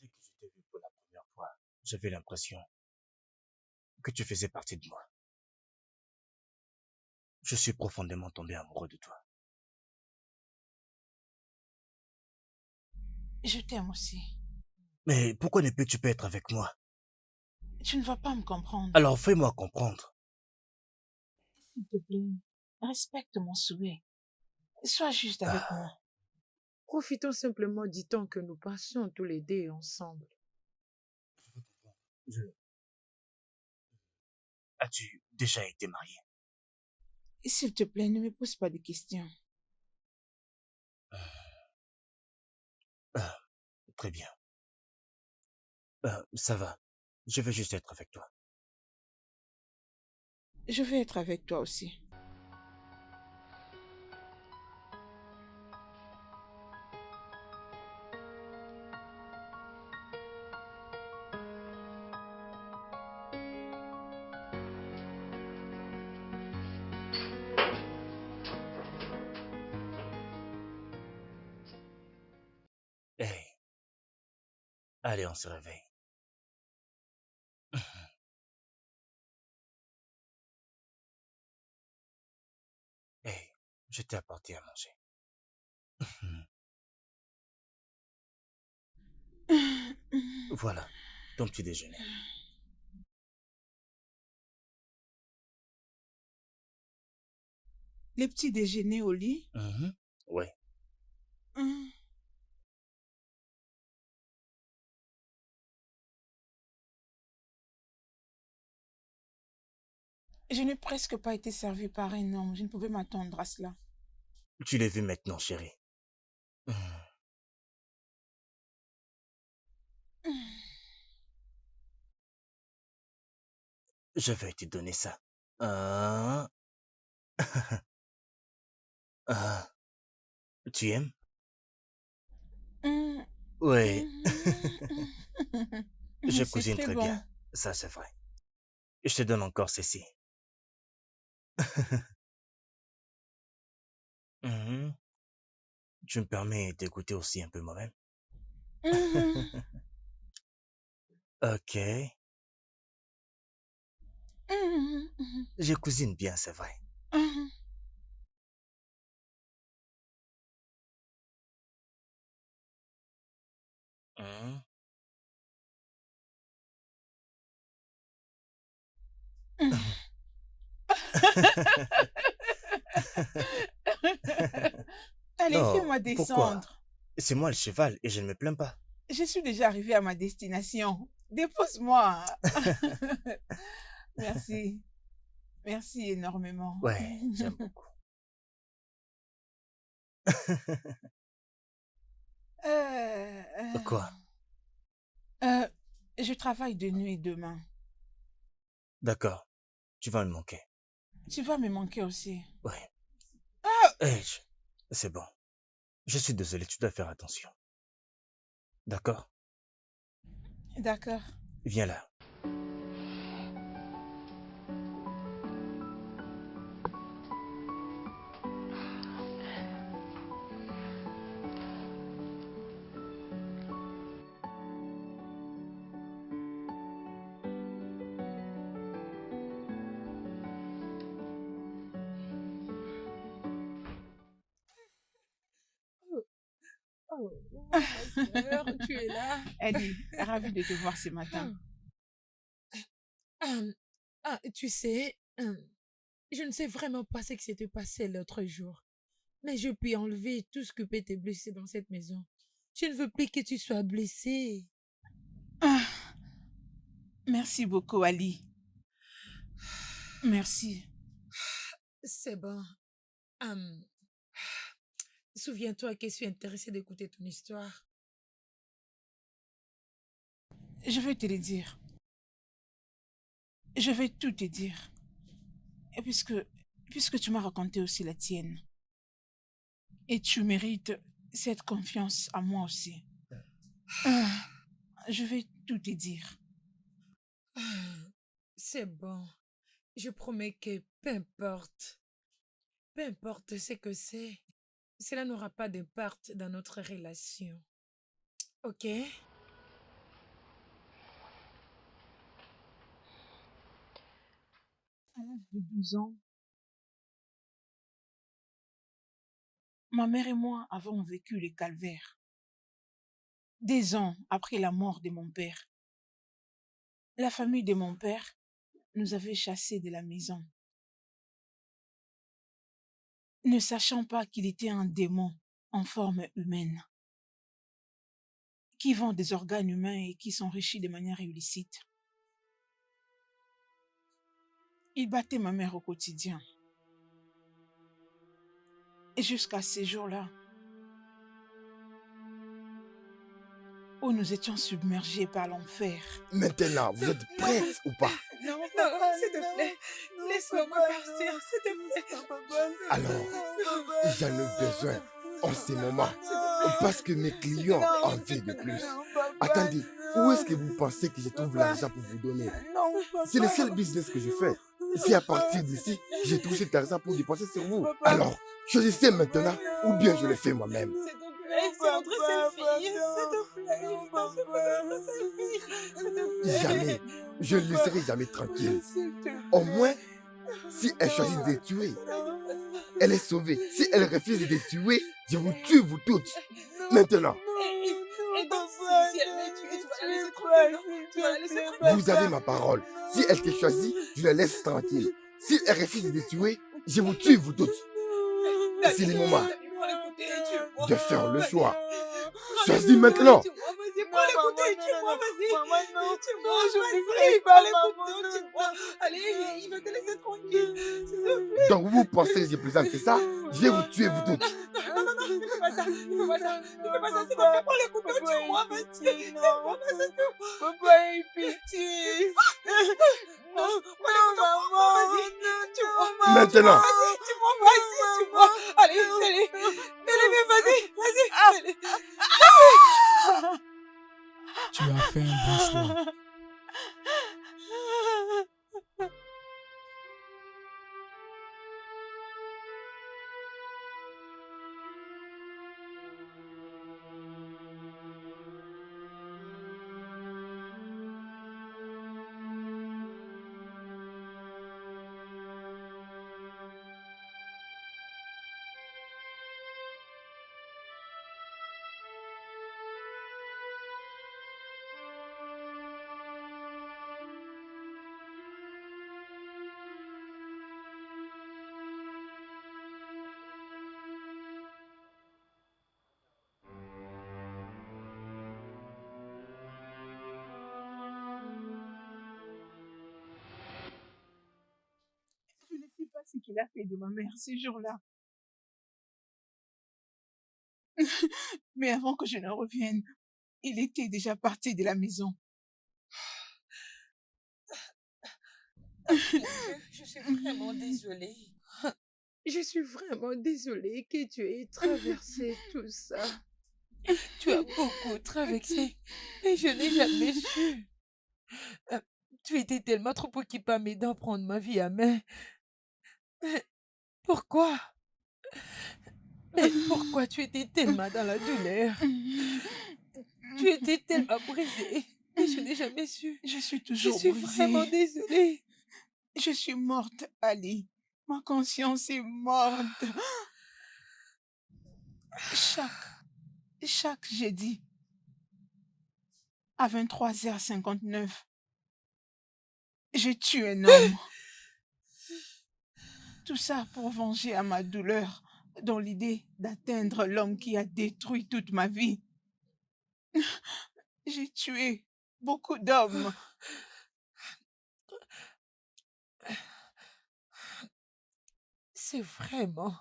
Dès que je t'ai vu pour la première fois, j'avais l'impression que tu faisais partie de moi. Je suis profondément tombé amoureux de toi. Je t'aime aussi. Mais pourquoi ne peux-tu pas être avec moi? Tu ne vas pas me comprendre. Alors fais-moi comprendre. S'il te plaît, respecte mon souhait. Sois juste avec Ah, moi. Profitons simplement du temps que nous passions tous les deux ensemble. je- As-tu déjà été marié? S'il te plaît, ne me pose pas de questions. Ah, très bien. Ça va. Je veux juste être avec toi. Je veux être avec toi aussi. Hey, allez, on se réveille. Hey, je t'ai apporté à manger. Voilà, ton petit déjeuner. Les petits déjeuners au lit. Mhm. Ouais. Hum, Je n'ai presque pas été servie par un homme. Je ne pouvais m'attendre à cela. Tu l'as vu maintenant, chérie. Mhm. Hum, Je vais te donner ça. Ah, ah, tu aimes? hum, Ouais, hum, je C'est cuisine très très bien. bon. Ça, c'est vrai. Je te donne encore ceci. Mhm. Tu me permets d'écouter aussi un peu moi-même? Hum, Ok. hum, hum, Je cuisine bien, c'est vrai. hum. Mhm. Allez, Non, fais-moi pourquoi? descendre. C'est moi le cheval et je ne me plains pas. Je suis déjà arrivée à ma destination. Dépose-moi. Merci. Merci énormément. Ouais, j'aime beaucoup. Euh, Quoi? euh, je travaille de nuit demain. D'accord, tu vas me manquer. Tu vas me manquer aussi. Ouais. Ah, Hey, c'est bon. Je suis désolé, tu dois faire attention. D'accord? d'accord. Viens là. Oh, oh, ma sœur, tu es là? Eddie, ravi de te voir ce matin. Hum, tu sais, je ne sais vraiment pas ce qui s'était passé l'autre jour, mais je puis enlever tout ce qui peut te blesser dans cette maison. Je ne veux plus que tu sois blessé. Ah, merci beaucoup, Ali. Merci. C'est bon. Hum, Souviens-toi que je suis intéressée d'écouter ton histoire. Je vais te le dire. Je vais tout te dire. Et puisque tu m'as raconté aussi la tienne. Et tu mérites cette confiance à moi aussi. Ah, je vais tout te dire. Ah, c'est bon. Je promets que peu importe ce que c'est, cela n'aura pas d'impact dans notre relation. Ok? À l'âge de 12 ans, ma mère et moi avons vécu les calvaires. Des ans après la mort de mon père, la famille de mon père nous avait chassés de la maison, ne sachant pas qu'il était un démon en forme humaine, qui vend des organes humains et qui s'enrichit de manière illicite. Il battait ma mère au quotidien. Et jusqu'à ces jours-là, où nous étions submergés par l'enfer. Maintenant, vous êtes prête ou pas? Non, Non, papa, s'il te plaît. non, Laisse-moi papa, partir, non. s'il te plaît. Non, papa, Alors, non, papa, j'en ai besoin en ce moment non. parce que mes clients Non, en veulent de plus. non, papa, Attendez, où est-ce que non. vous pensez que je trouve Papa, l'argent pour vous donner? non, C'est le papa, seul business que je fais. C'est à partir d'ici que j'ai touché cet argent pour dépenser sur vous. papa, Alors, choisissez maintenant ou bien je le fais moi-même. S'il te plaît, c'est notre seule fille. S'il te plaît, non, non, c'est pas notre seule fille. S'il te plaît. Jamais. Je ne le laisserai jamais tranquille. s'il te Au plaît. moins, si elle choisit de les tuer, elle est sauvée. Si elle refuse de les tuer, je vous tue, vous toutes. Maintenant, Et donc, papa, si elle veut tuer, tu vas la laisser tue tranquille, pas, non? s'il Tu vas la te laisser plaît, tranquille. vous avez ma parole. Si elle te choisit, je la laisse tranquille. Si elle refuse de les tuer, je vous tue, vous toutes. C'est le moment Prends le côté et tue-moi. de faire le choix. Prends Choisis le maintenant. couteau et tue-moi, vas-y, prends le couteau et tue-moi, vas-y. Maman, non, Tue-moi, non, je ne vas-y, ferai prends pas, le maman, couteau, non, tue-moi. Allez, il va te laisser tranquille. S'il te plaît. Donc vous pensez que je plaisante, c'est ça? Je vais vous tuer, vous toutes. Non, ne fais pas ça, ne fais pas ça, ne fais pas ça, s'il te plaît, prends le couteau, tue-moi, vas-y. Tue-moi, vas-y, tue-moi. Papa, aie pitié. Non, prends le couteau, prends-moi, vas-y. Tue-moi. Maintenant. Vas-y, tue-moi, vas-y, tue-moi. Allez, fais-le. Fais-le, mais vas-y, vas-y, fais-le. Tu as fait un bon choix. Je ne sais pas ce qu'il a fait de ma mère ce jour-là. Mais avant que je ne revienne, il était déjà parti de la maison. Mon Dieu, je suis vraiment désolée. Je suis vraiment désolée que tu aies traversé tout ça. Tu as beaucoup traversé et je n'ai jamais su. Tu étais tellement trop occupée à m'aider à prendre ma vie à main. Mais pourquoi? Mais pourquoi tu étais tellement dans la douleur? Tu étais tellement brisée et je n'ai jamais su. Je suis Je toujours suis vraiment brisée. désolée. Je suis morte, Ali. Ma conscience est morte. Chaque jeudi, à 23h59, je tue un homme. Tout ça pour venger à ma douleur, dans l'idée d'atteindre l'homme qui a détruit toute ma vie. J'ai tué beaucoup d'hommes. C'est vraiment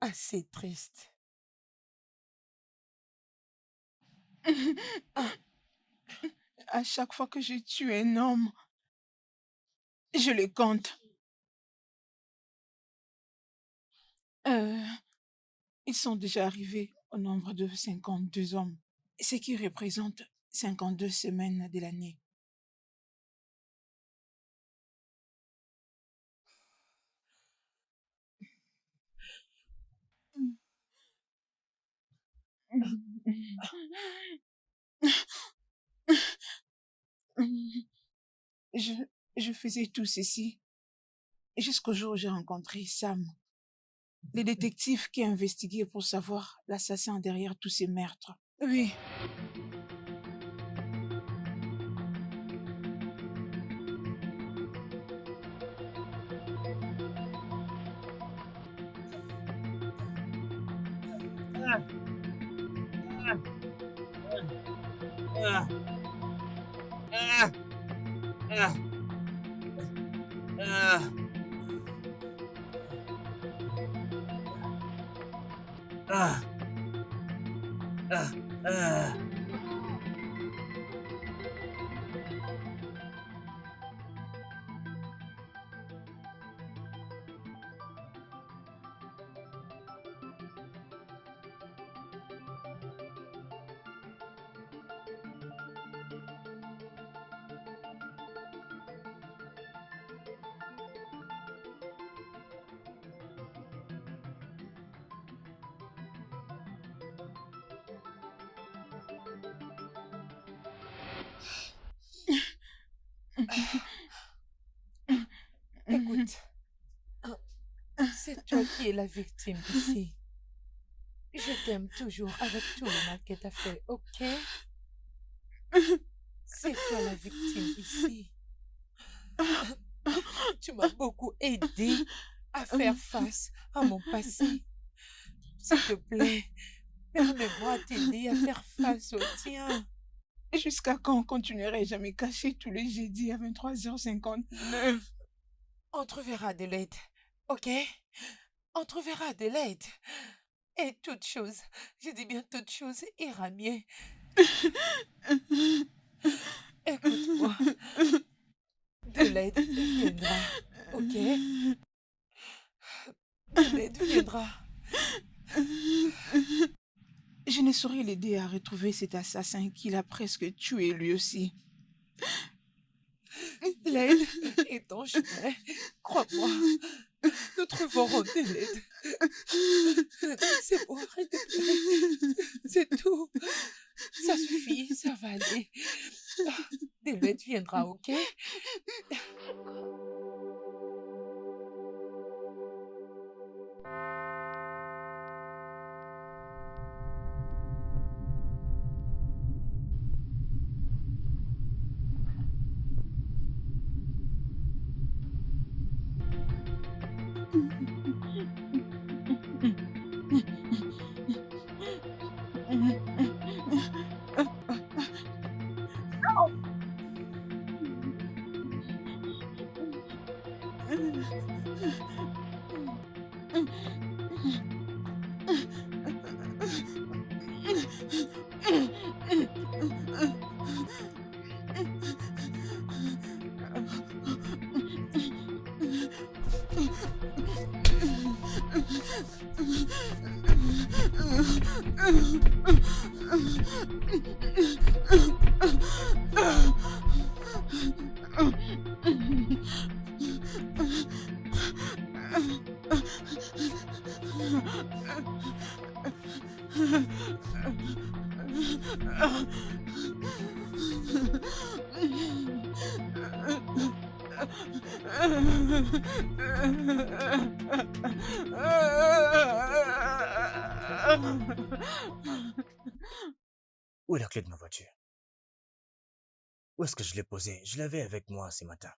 assez triste. À chaque fois que je tue un homme, je les compte. Ils sont déjà arrivés au nombre de 52 hommes, ce qui représente 52 semaines de l'année. Je, je faisais tout ceci jusqu'au jour où j'ai rencontré Sam, le détective qui a investigué pour savoir l'assassin derrière tous ces meurtres. Oui, Ah, ah, ah, ah, ah, ah, ah. Écoute, c'est toi qui es la victime ici. Je t'aime toujours avec tout le mal que t'as fait, ok? C'est toi la victime ici. Tu m'as beaucoup aidé à faire face à mon passé. S'il te plaît, permets-moi de t'aider à faire face au tien. Jusqu'à quand continuerai-je à me cacher tous les jeudis à 23h59? On trouvera de l'aide, ok? On trouvera de l'aide. Et toute chose, je dis bien toute chose, ira mieux. Écoute-moi, de l'aide viendra, ok? De l'aide viendra. Je ne saurais l'aider à retrouver cet assassin qu'il a presque tué lui aussi. L'aide est en chemin, crois-moi. Nous trouverons de l'aide. C'est bon, arrête de pleurer. C'est tout. Ça suffit, ça va aller. De l'aide viendra, ok? Où est la clé de ma voiture? Où est-ce que je l'ai posée? Je l'avais avec moi ce matin.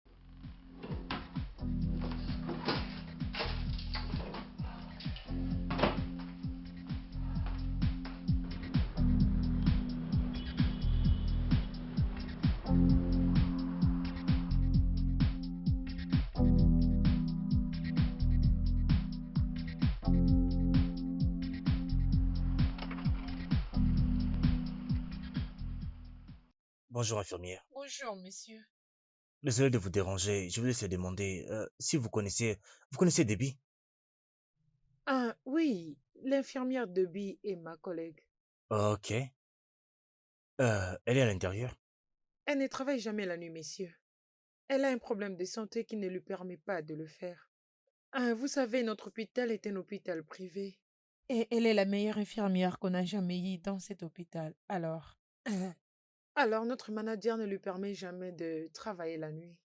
Bonjour infirmière. Bonjour, monsieur. Désolé de vous déranger. Je voulais se demander si vous connaissez Debbie? Ah, oui, l'infirmière Debbie est ma collègue. Ok. Elle est à l'intérieur. Elle ne travaille jamais la nuit, messieurs. Elle a un problème de santé qui ne lui permet pas de le faire. Ah, vous savez, notre hôpital est un hôpital privé. Et elle est la meilleure infirmière qu'on a jamais eue dans cet hôpital. Alors, notre manager ne lui permet jamais de travailler la nuit.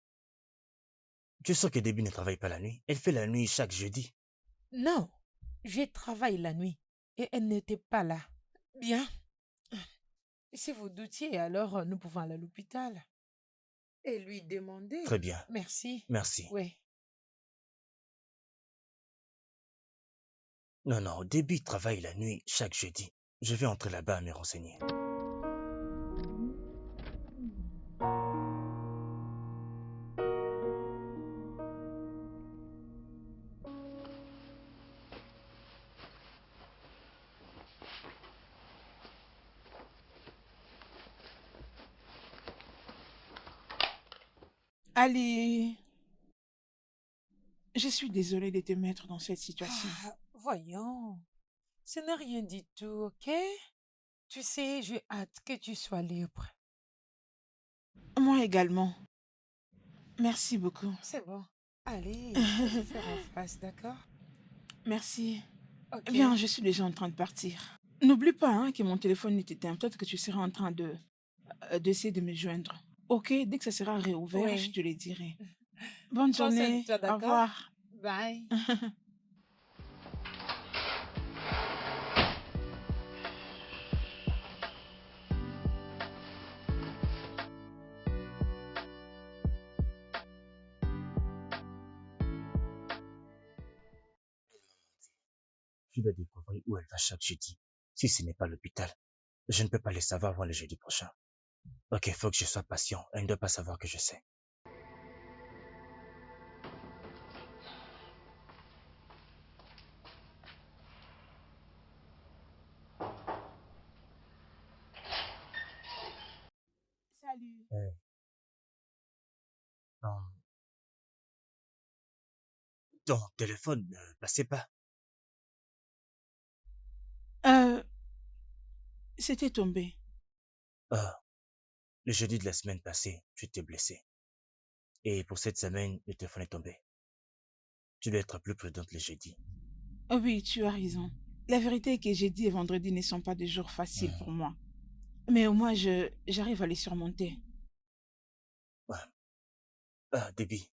Tu es sûr que Debbie ne travaille pas la nuit? Elle fait la nuit chaque jeudi. Non, je travaille la nuit et elle n'était pas là. Bien. Si vous doutiez, alors nous pouvons aller à l'hôpital et lui demander. Très bien. Merci. Merci. Oui. Non, Debbie travaille la nuit chaque jeudi. Je vais entrer là-bas à me renseigner. Ali, je suis désolée de te mettre dans cette situation. Voyons. Ce n'est rien du tout, ok? Tu sais, j'ai hâte que tu sois libre. Moi également. Merci beaucoup. C'est bon. Allez, on va le faire en face, d'accord? Merci. Ok. Bien, je suis déjà en train de partir. N'oublie pas hein, que mon téléphone est éteint. Peut-être que tu seras en train d'essayer de me joindre. Ok, dès que ça sera réouvert, je Oui. te le dirai. Bonne Prends soin de journée. toi, Au d'accord? revoir. Bye. Je dois découvrir où elle va chaque jeudi. Si ce n'est pas l'hôpital, je ne peux pas le savoir avant le jeudi prochain. Ok, faut que je sois patient. Elle ne doit pas savoir que je sais. Salut. Eh, non, ton téléphone ne passait pas. Euh, C'était tombé. Ah, le jeudi de la semaine passée, tu t'es blessé. Et pour cette semaine, le téléphone est tombé. Tu dois être plus prudente le jeudi. Oh oui, tu as raison. La vérité est que jeudi et vendredi ne sont pas des jours faciles pour Hmm, moi. Mais au moins, j'arrive à les surmonter. ouais. Ah, Debbie,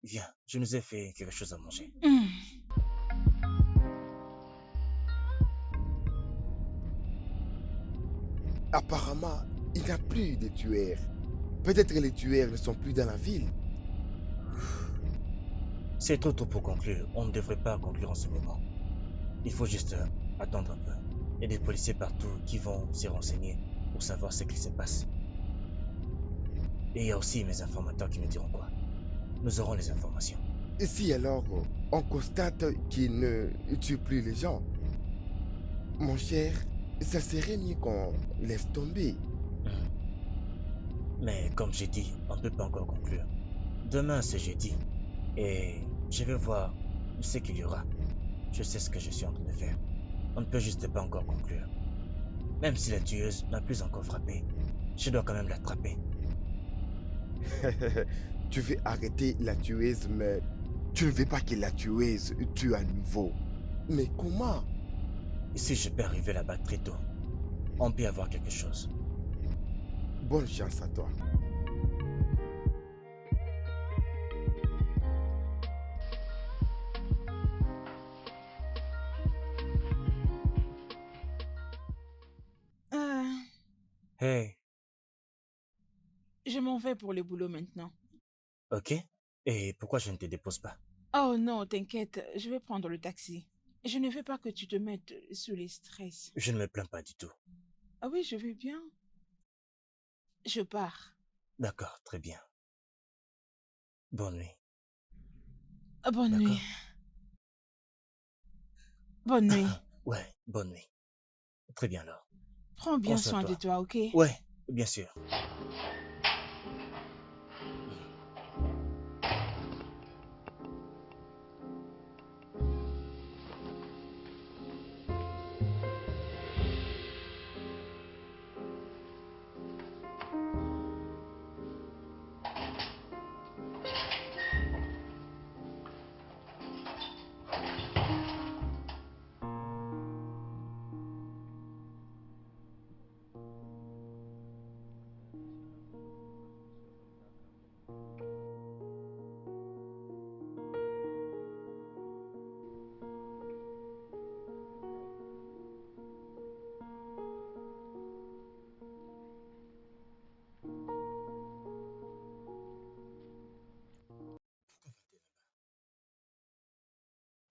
viens, je nous ai fait quelque chose à manger. Hmm. Apparemment, il n'y a plus de tueurs. Peut-être que les tueurs ne sont plus dans la ville. C'est trop tôt pour conclure. On ne devrait pas conclure en ce moment. Il faut juste attendre un peu. Il y a des policiers partout qui vont se renseigner pour savoir ce qui se passe. Et il y a aussi mes informateurs qui me diront quoi. Nous aurons les informations. Et si alors on constate qu'ils ne tuent plus les gens, mon cher, ça serait mieux qu'on laisse tomber. Hmm. Mais comme j'ai dit, on ne peut pas encore conclure. Demain, c'est jeudi. Et je vais voir ce qu'il y aura. Je sais ce que je suis en train de faire. On ne peut juste pas encore conclure. Même si la tueuse n'a plus encore frappé, je dois quand même l'attraper. Tu veux arrêter la tueuse, mais tu ne veux pas que la tueuse tue à nouveau. Mais comment? Si je peux arriver là-bas très tôt, on peut avoir quelque chose. Bonne chance à toi. Euh, Hey, je m'en vais pour le boulot maintenant. ok. Et pourquoi je ne te dépose pas? Oh non, t'inquiète, je vais prendre le taxi. Je ne veux pas que tu te mettes sous les stress. Je ne me plains pas du tout. Ah oui, je vais bien. Je pars. D'accord, très bien. Bonne nuit. Ah, bonne nuit. D'accord? Bonne nuit. Ouais, bonne nuit. Très bien alors. Prends Prends bien soin de soin de toi. toi, ok? Ouais, bien sûr.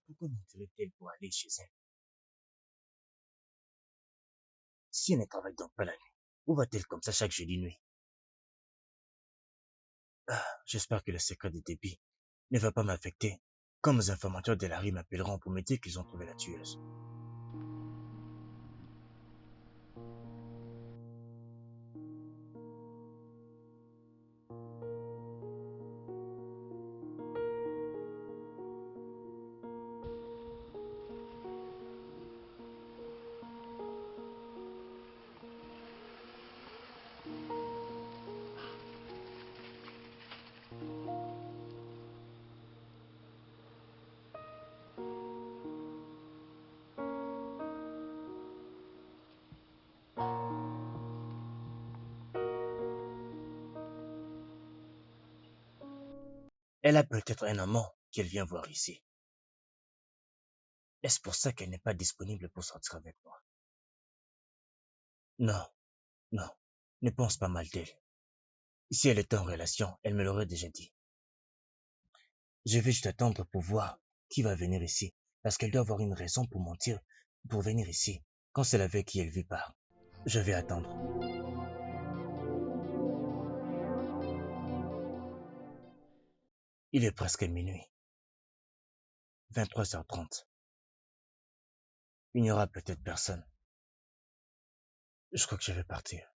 Pourquoi mentirait-elle pour aller chez elle? Si elle ne travaille donc pas la nuit, où va-t-elle comme ça chaque jeudi nuit? J'espère que le secret de Debbie ne va pas m'affecter, comme les informateurs de la rue m'appelleront pour me dire qu'ils ont trouvé la tueuse. Elle a peut-être un amant qu'elle vient voir ici. Est-ce pour ça qu'elle n'est pas disponible pour sortir avec moi? Non, non, ne pense pas mal d'elle. Si elle était en relation, elle me l'aurait déjà dit. Je vais juste attendre pour voir qui va venir ici, parce qu'elle doit avoir une raison pour mentir, pour venir ici, quand c'est avec qui elle vit pas. Je vais attendre. Il est presque minuit. 23h30. Il n'y aura peut-être personne. Je crois que je vais partir.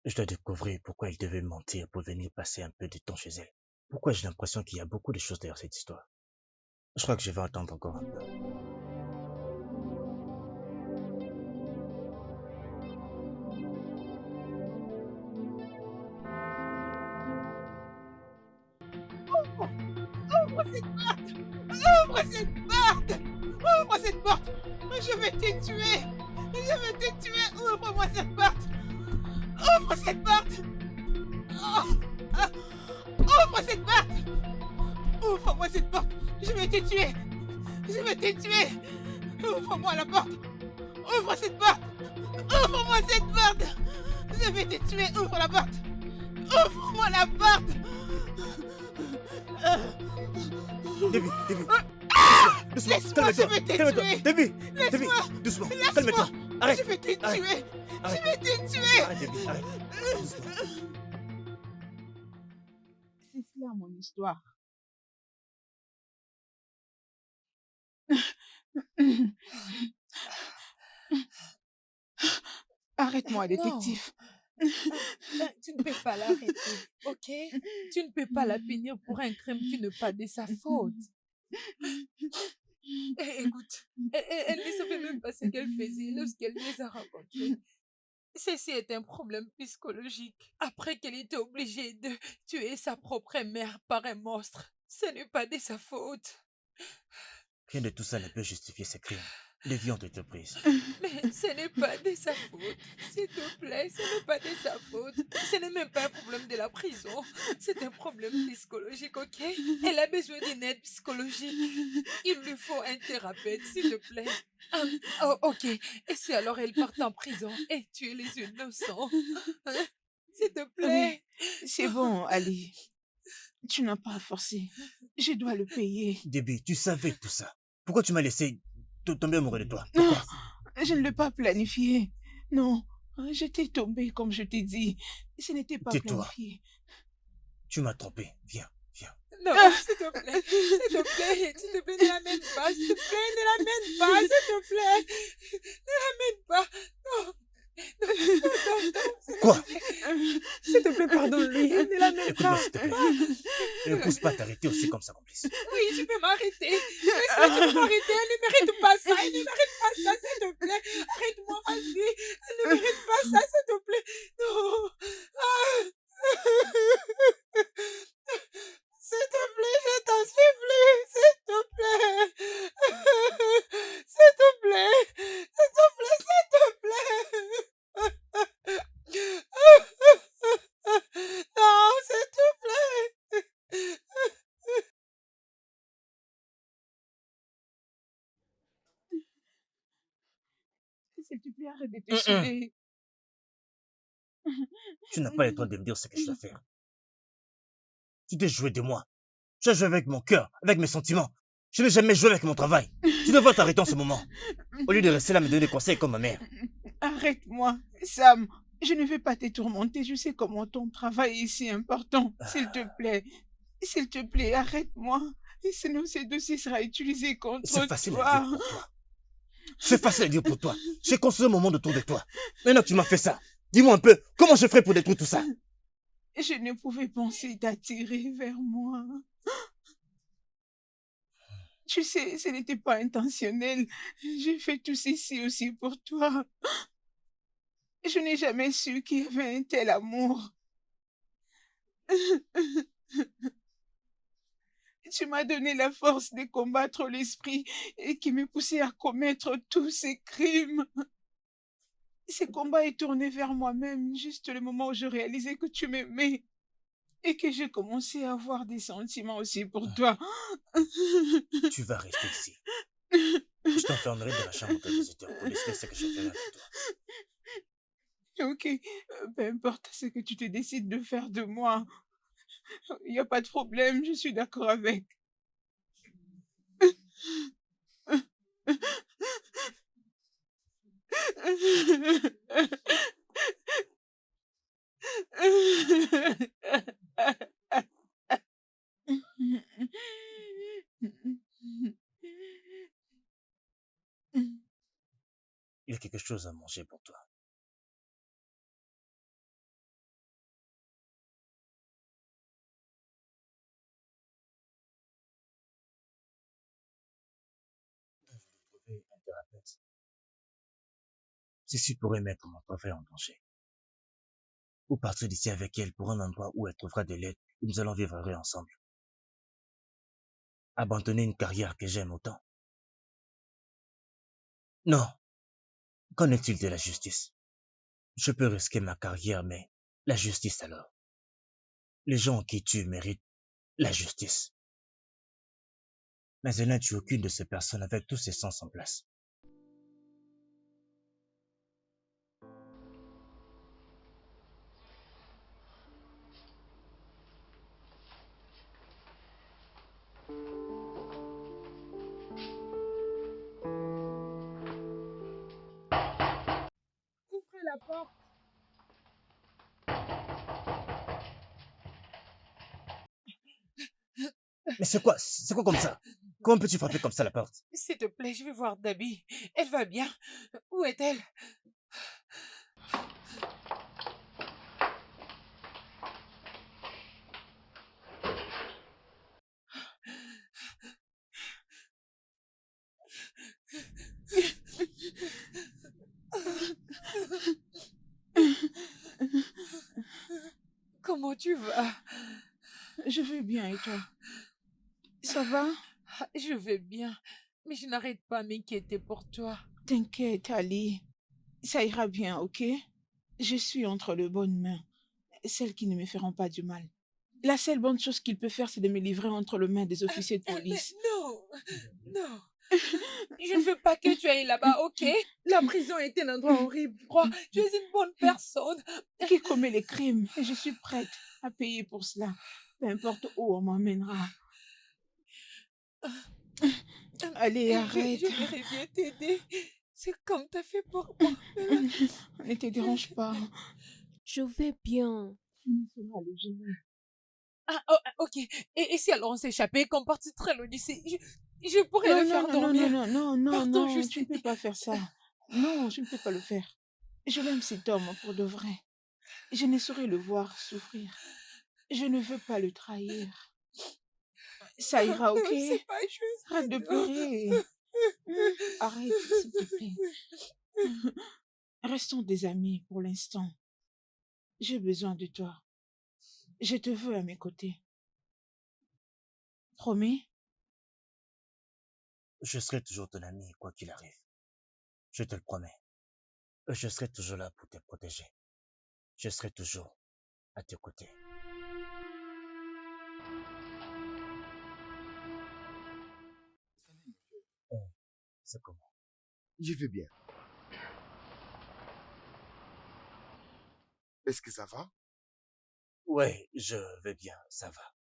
Je dois découvrir pourquoi elle devait mentir pour venir passer un peu de temps chez elle. Pourquoi j'ai l'impression qu'il y a beaucoup de choses derrière cette histoire. Je crois que je vais attendre encore un peu. Ouvre cette porte! Ouvre cette porte! Ouvre cette porte! Je vais te tuer! Je vais te tuer! Ouvre-moi cette porte! Ouvre cette porte! Oh! Ah! Ouvre cette porte! Ouvre-moi cette porte! Je vais te tuer! Je vais te tuer! Ouvre-moi la porte! Ouvre cette porte! Ouvre-moi cette porte! Je vais te tuer! Ouvre la porte! Ouvre-moi la porte! Debbie, doucement, Laisse-moi, je vais te calme-toi, tuer! Debbie, Laisse-moi! doucement, Laisse-moi! calme-toi, arrête, Je vais te arrête, tuer! arrête. Je vais te tuer! Arrête, Debbie, arrête, doucement. C'est cela mon histoire. Arrête-moi, Non, détective. tu ne peux pas l'arrêter, ok? Tu ne peux pas la punir pour un crime qui n'est pas de sa faute. Écoute, elle ne savait même pas ce qu'elle faisait lorsqu'elle les a rencontrés. Ceci est un problème psychologique. Après qu'elle était obligée de tuer sa propre mère par un monstre, ce n'est pas de sa faute. Rien de tout ça ne peut justifier ces crimes. Les vies ont été prises. Mais ce n'est pas de sa faute. S'il te plaît, ce n'est pas de sa faute. Ce n'est même pas un problème de la prison. C'est un problème psychologique, ok? Elle a besoin d'une aide psychologique. Il lui faut un thérapeute, s'il te plaît. Oh, ok. Et si alors elle part en prison et tuer les innocents? Hein? S'il te plaît. C'est bon, Ali. Tu n'as pas à forcer. Je dois le payer. Debbie, tu savais tout ça. Pourquoi tu m'as laissé tomber amoureux de toi? Non, Pourquoi? je ne l'ai pas planifié. Non, j'étais tombée comme je t'ai dit. Ce n'était pas Tais-toi. planifié. Tu m'as trompé. Viens, viens. Non, s'il te plaît, ne l'amène pas, s'il te plaît, ne l'amène pas, s'il te plaît, ne l'amène pas, non, Quoi? s'il te plaît, pardonne-lui, ne l'amène Écoute-moi, pas. s'il te plaît. Ne me pousse pas à t'arrêter aussi comme ça, complice. Oui, tu peux m'arrêter, laisse-moi, tu peux m'arrêter, elle ne mérite pas ça, elle ne mérite pas ça, s'il te plaît, arrête-moi, vas-y, elle ne mérite pas ça, s'il te plaît, non, s'il te plaît, je t'en supplie, s'il te plaît. S'il te plaît. S'il te plaît, s'il te plaît. Non, s'il te plaît. S'il te plaît, arrête de te saouler. Tu n'as pas le droit de me dire ce que je dois faire. Tu t'es joué de moi. Tu as joué avec mon cœur, avec mes sentiments. Je n'ai jamais joué avec mon travail. Tu devrais t'arrêter en ce moment. Au lieu de rester là à me donner des conseils comme ma mère. Arrête-moi, Sam. Je ne vais pas te tourmenter. Je sais comment ton travail est si important. S'il te plaît, arrête-moi. Et sinon, ce dossier sera utilisé contre C'est facile à toi. dire pour toi. C'est facile à dire pour toi. J'ai construit mon monde autour de toi. Maintenant que tu m'as fait ça, dis-moi un peu, comment je ferais pour détruire tout ça? Je ne pouvais penser t'attirer vers moi. Tu sais, ce n'était pas intentionnel. J'ai fait tout ceci aussi pour toi. Je n'ai jamais su qu'il y avait un tel amour. Tu m'as donné la force de combattre l'esprit et qui me poussait à commettre tous ces crimes. Ce combat est tourné vers moi-même juste le moment où je réalisais que tu m'aimais et que j'ai commencé à avoir des sentiments aussi pour toi. Tu vas rester ici. Je t'enfermerai dans la chambre de visiteur pour décider ce que je ferai avec toi. Ok, peu importe ce que tu te décides de faire de moi, il n'y a pas de problème, je suis d'accord avec. Il y a quelque chose à manger pour toi. Trouver un thérapeute. Ceci pourrait mettre mon travail en danger. Ou partir d'ici avec elle pour un endroit où elle trouvera de l'aide et nous allons vivre heureux ensemble. Abandonner une carrière que j'aime autant. Non. Qu'en est-il de la justice? Je peux risquer ma carrière, mais la justice alors? Les gens qui tuent méritent la justice. Mais elle n'a tué aucune de ces personnes avec tous ses sens en place. Ouvrez la porte. Mais c'est quoi comme ça? Comment peux-tu frapper comme ça la porte? S'il te plaît, je vais voir Dabi. Elle va bien. Où est-elle? Comment tu vas? Je vais bien et toi? Ça va? Je vais bien, mais je n'arrête pas à m'inquiéter pour toi. T'inquiète, Ali. Ça ira bien, ok? Je suis entre de bonnes mains, celles qui ne me feront pas du mal. La seule bonne chose qu'il peut faire, c'est de me livrer entre les mains des officiers de Mais police. non, non. Je ne veux pas que tu ailles là-bas, ok? La prison est un endroit horrible. Crois, tu es une bonne personne. Qui commet les crimes, et je suis prête à payer pour cela, peu importe où on m'emmènera. Allez, arrête. Je verrai bien t'aider. C'est comme t'as fait pour moi. Ne te dérange pas. Je vais bien. Tu me feras le génie. Ah, oh, ok. Et si alors on s'échappait, qu'on partit très loin d'ici, je pourrais le faire dormir. Non, Pardon, je tu ne sais. peux pas faire ça. Non, je ne peux pas le faire. Je l'aime cet homme pour de vrai. Je ne saurais le voir souffrir. Je ne veux pas le trahir. Ça ira, ok? C'est pas juste. Arrête de pleurer. Arrête, s'il te plaît. Restons des amis pour l'instant. J'ai besoin de toi. Je te veux à mes côtés. Promis? Je serai toujours ton ami, quoi qu'il arrive. Je te le promets. Je serai toujours là pour te protéger. Je serai toujours à tes côtés. C'est comment? Je vais bien. Est-ce que ça va? Ouais, je vais bien, ça va.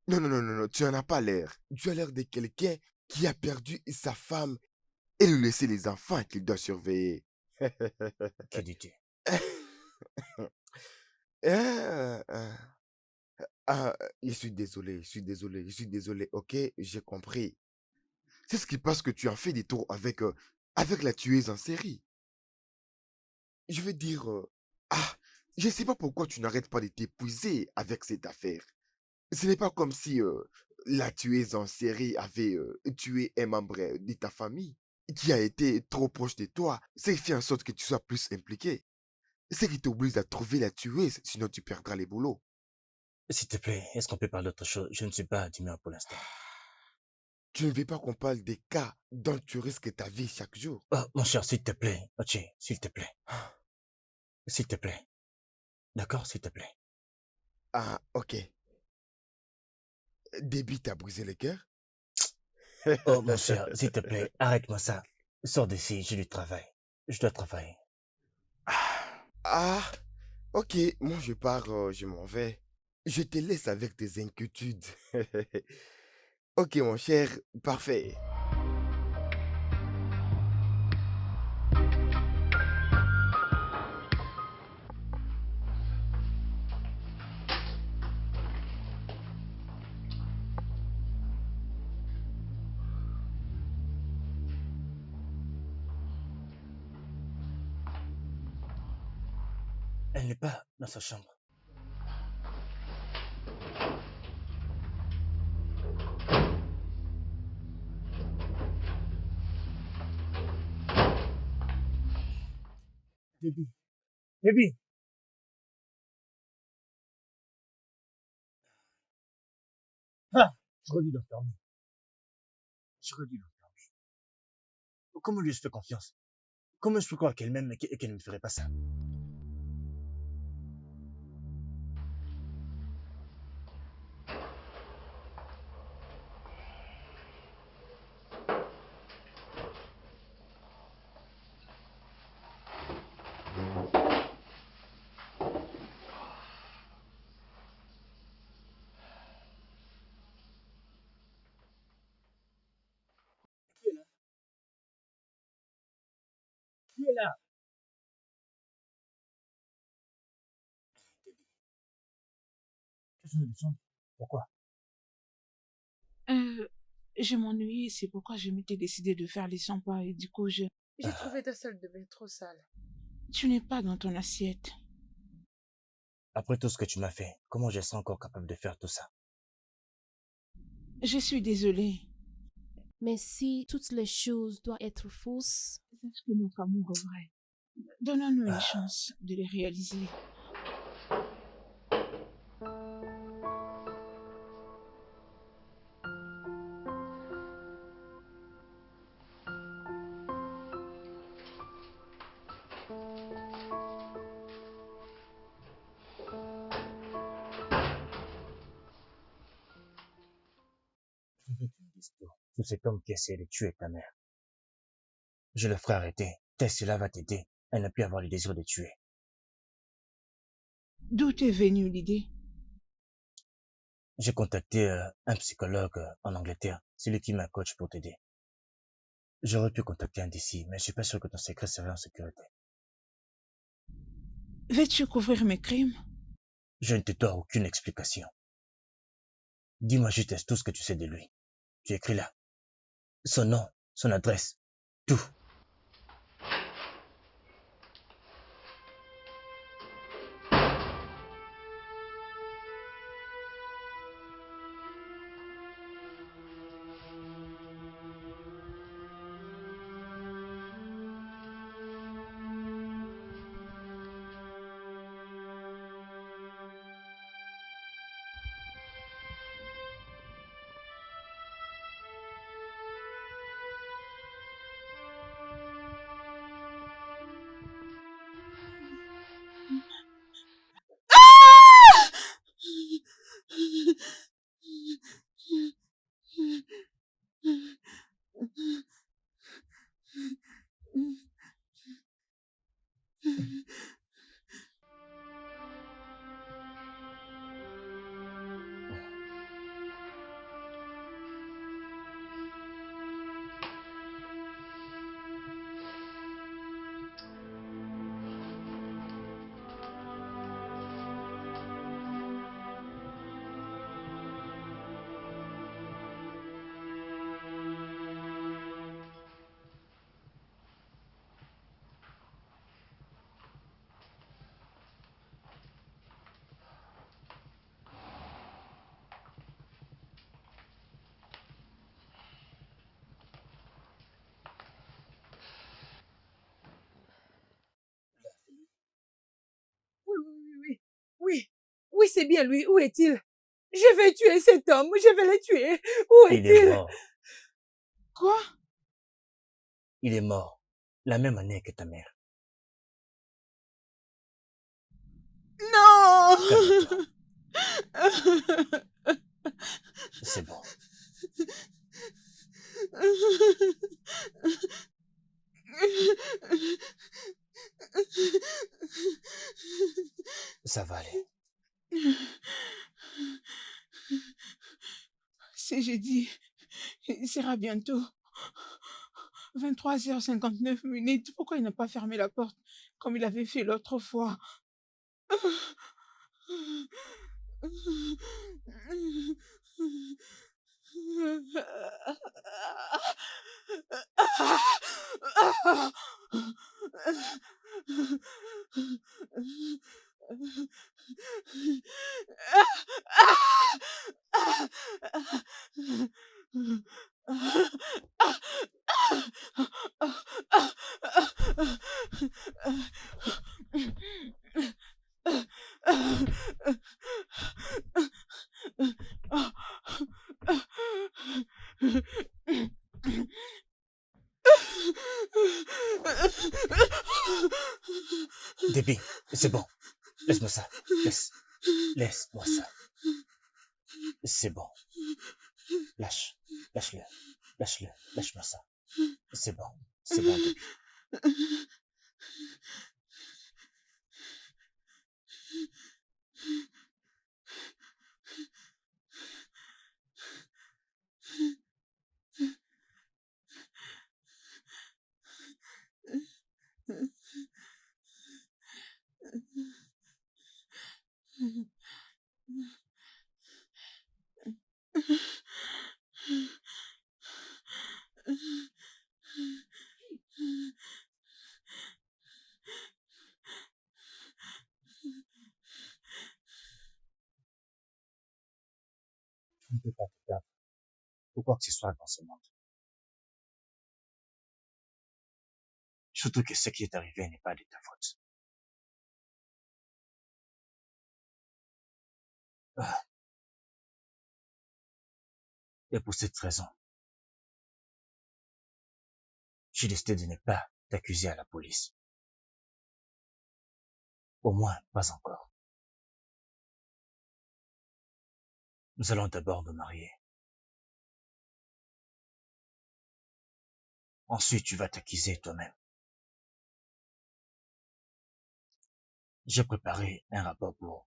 Non, tu en as pas l'air. Tu as l'air de quelqu'un qui a perdu sa femme et lui laisser les enfants qu'il doit surveiller. Que dis-tu? Ah, ah, je suis désolé, je suis désolé, je suis désolé. Ok, j'ai compris. C'est ce qui passe que tu as fait des tours avec la tueuse en série. Je veux dire, je ne sais pas pourquoi tu n'arrêtes pas de t'épuiser avec cette affaire. Ce n'est pas comme si la tueuse en série avait tué un membre de ta famille qui a été trop proche de toi. C'est fait en sorte que tu sois plus impliqué. C'est qui t'oblige à trouver la tueuse, sinon tu perdras les boulots. S'il te plaît, est-ce qu'on peut parler d'autre chose? Je ne suis pas d'humeur pour l'instant. Tu ne veux pas qu'on parle des cas dont tu risques ta vie chaque jour. Oh, mon cher, s'il te plaît. Ok, s'il te plaît. S'il te plaît. D'accord, s'il te plaît. Ah, ok. Déby t'a brisé le cœur? Oh, mon cher, s'il te plaît, arrête-moi ça. Sors d'ici, j'ai du travail. Je dois travailler. Ah, ok, moi je pars, je m'en vais. Je te laisse avec tes inquiétudes. Ok, mon cher, parfait. Elle n'est pas dans sa chambre. Déby. Déby. Ah, j'aurais dû l'enfermer. J'aurais dû l'enfermer. Comment lui ai-je fait confiance? Comment je peux croire qu'elle m'aime et qu'elle ne me ferait pas ça? Qui est là? Qui est là? Déby. Qu'est-ce que je Pourquoi? Euh, je m'ennuie, c'est pourquoi je m'étais décidé de faire les 100 pas et du coup, J'ai trouvé ta salle de bain trop sale. tu n'es pas dans ton assiette. Après tout ce que tu m'as fait, comment je serai encore capable de faire tout ça? Je suis désolée. Mais si toutes les choses doivent être fausses, Est-ce que notre amour est vrai? Donnons-nous une Ah, chance de les réaliser. je veux que tu me dises tout sur cet homme qui essaie de tuer ta mère. Je le ferai arrêter. Peut-être cela va t'aider à ne plus avoir le désir de tuer. D'où t'est venue l'idée? J'ai contacté un psychologue en Angleterre. C'est lui qui m'a coach pour t'aider. J'aurais pu contacter un d'ici, mais je suis pas sûr que ton secret serait en sécurité. Veux-tu couvrir mes crimes? Je ne te dois aucune explication. Dis-moi juste tout ce que tu sais de lui. Tu écris là. Son nom, son adresse, tout. Oui, c'est bien lui. Où est-il? Je vais tuer cet homme. Je vais le tuer. Où Il est est-il? mort. Quoi? Il est mort. La même année que ta mère. Non! Calme-toi. C'est bon. Ça va aller. C'est jeudi. Il sera bientôt 23h59. Pourquoi il n'a pas fermé la porte comme il avait fait l'autre fois? Debbie, c'est bon. Laisse-moi ça. Laisse-moi ça. C'est bon. Lâche. Lâche-le. Lâche-le. Lâche-moi ça. C'est bon. C'est bon, Debbie. Tu ne peux pas te perdre pour quoi que ce soit dans ce monde. Surtout que ce qui est arrivé n'est pas de ta faute. Ah, et pour cette raison, j'ai décidé de ne pas t'accuser à la police. Au moins, pas encore. Nous allons d'abord nous marier. Ensuite, tu vas t'accuser toi-même. J'ai préparé un rapport pour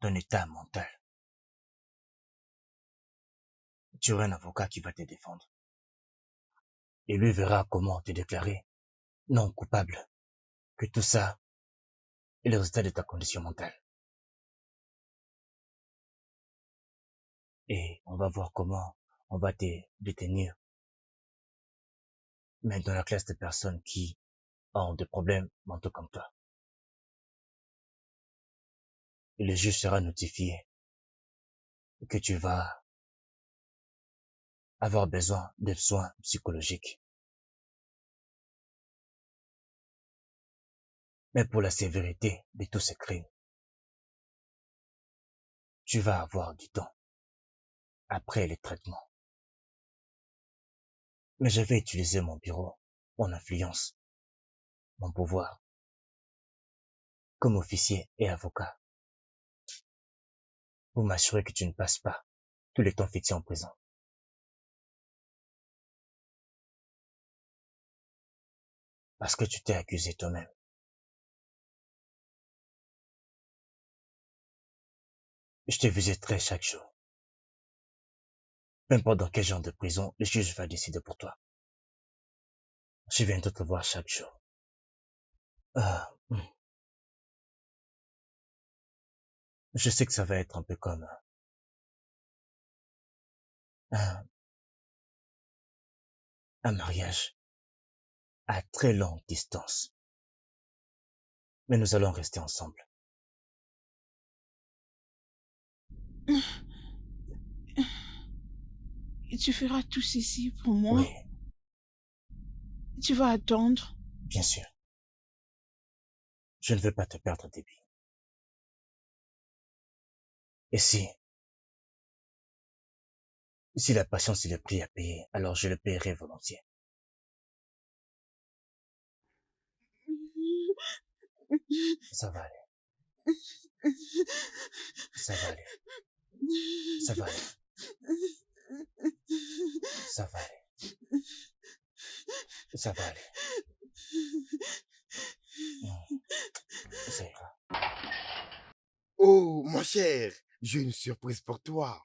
ton état mental. Tu auras un avocat qui va te défendre. Et lui verra comment te déclarer non coupable. Que tout ça est le résultat de ta condition mentale. Et on va voir comment on va te détenir. Mais dans la classe de personnes qui ont des problèmes mentaux comme toi. Et le juge sera notifié que tu vas avoir besoin de soins psychologiques. Mais pour la sévérité de tous ces crimes, tu vas avoir du temps après les traitements. Mais je vais utiliser mon bureau, mon influence, mon pouvoir, comme officier et avocat, pour m'assurer que tu ne passes pas tout le temps fixé en prison. Parce que tu t'es accusé toi-même. Je te visiterai chaque jour. Peu importe dans quel genre de prison, le juge va décider pour toi. Je viendrai te voir chaque jour. Je sais que ça va être un peu comme un, un mariage à très longue distance. Mais nous allons rester ensemble. Et tu feras tout ceci pour moi? Oui, Tu vas attendre? bien sûr. Je ne veux pas te perdre, Debbie. Et si la patience est le prix à payer, alors je le paierai volontiers. Ça va aller. Ça va aller. Ça va aller. Ça va aller. Ça va aller. Ça ira. Oh, mon cher, j'ai une surprise pour toi.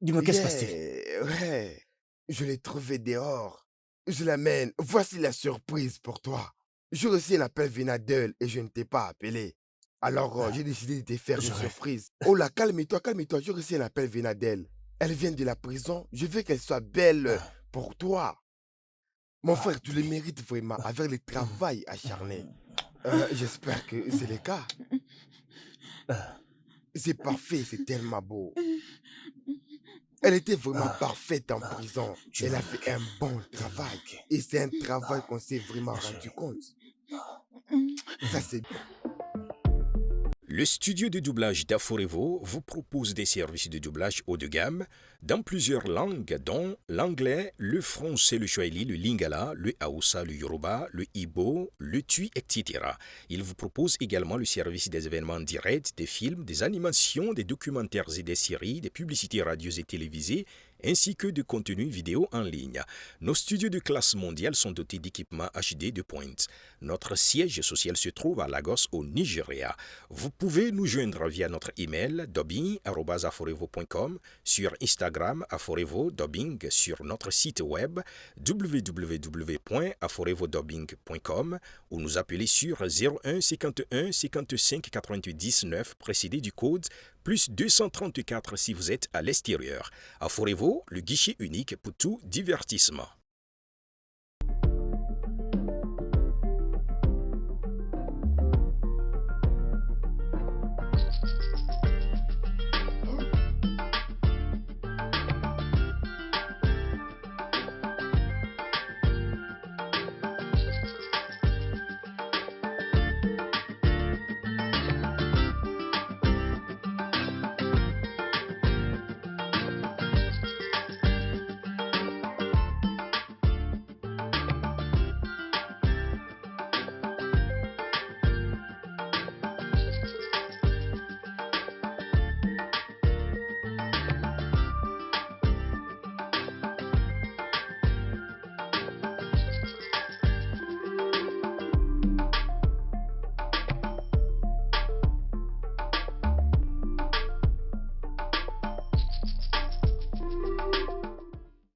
Dis-moi, qu'est-ce qui se passe-t-il? Ouais. Je l'ai trouvé dehors. Je l'amène. Voici la surprise pour toi. J'ai reçu un appel Vinadel et je ne t'ai pas appelé. Alors, j'ai décidé de te faire une J'aurais... surprise. Oh là, calme-toi, calme-toi. J'ai reçu un appel Vinadel. Elle vient de la prison. Je veux qu'elle soit belle pour toi. Mon frère, tu le mérites vraiment avec le travail acharné. J'espère que c'est le cas. C'est parfait, c'est tellement beau. Elle était vraiment parfaite en prison. Tu Elle m'as a fait manqué. un bon travail. Et c'est un travail qu'on s'est vraiment rendu compte. Ça, c'est Le studio de doublage d'Aforevo vous propose des services de doublage haut de gamme dans plusieurs langues, dont l'anglais, le français, le swahili, le lingala, le haoussa, le yoruba, le ibo, le tui, etc. Il vous propose également le service des événements directs, des films, des animations, des documentaires et des séries, des publicités radio et télévisées, ainsi que de contenus vidéo en ligne. Nos studios de classe mondiale sont dotés d'équipements HD de pointe. Notre siège social se trouve à Lagos, au Nigeria. Vous pouvez nous joindre via notre email dubbing@aforevo.com, sur Instagram Aforevo Dubbing, sur notre site web www.aforevodubbing.com ou nous appeler sur 01 51 55 99 précédé du code plus 234 si vous êtes à l'extérieur. Aforevo, le guichet unique pour tout divertissement.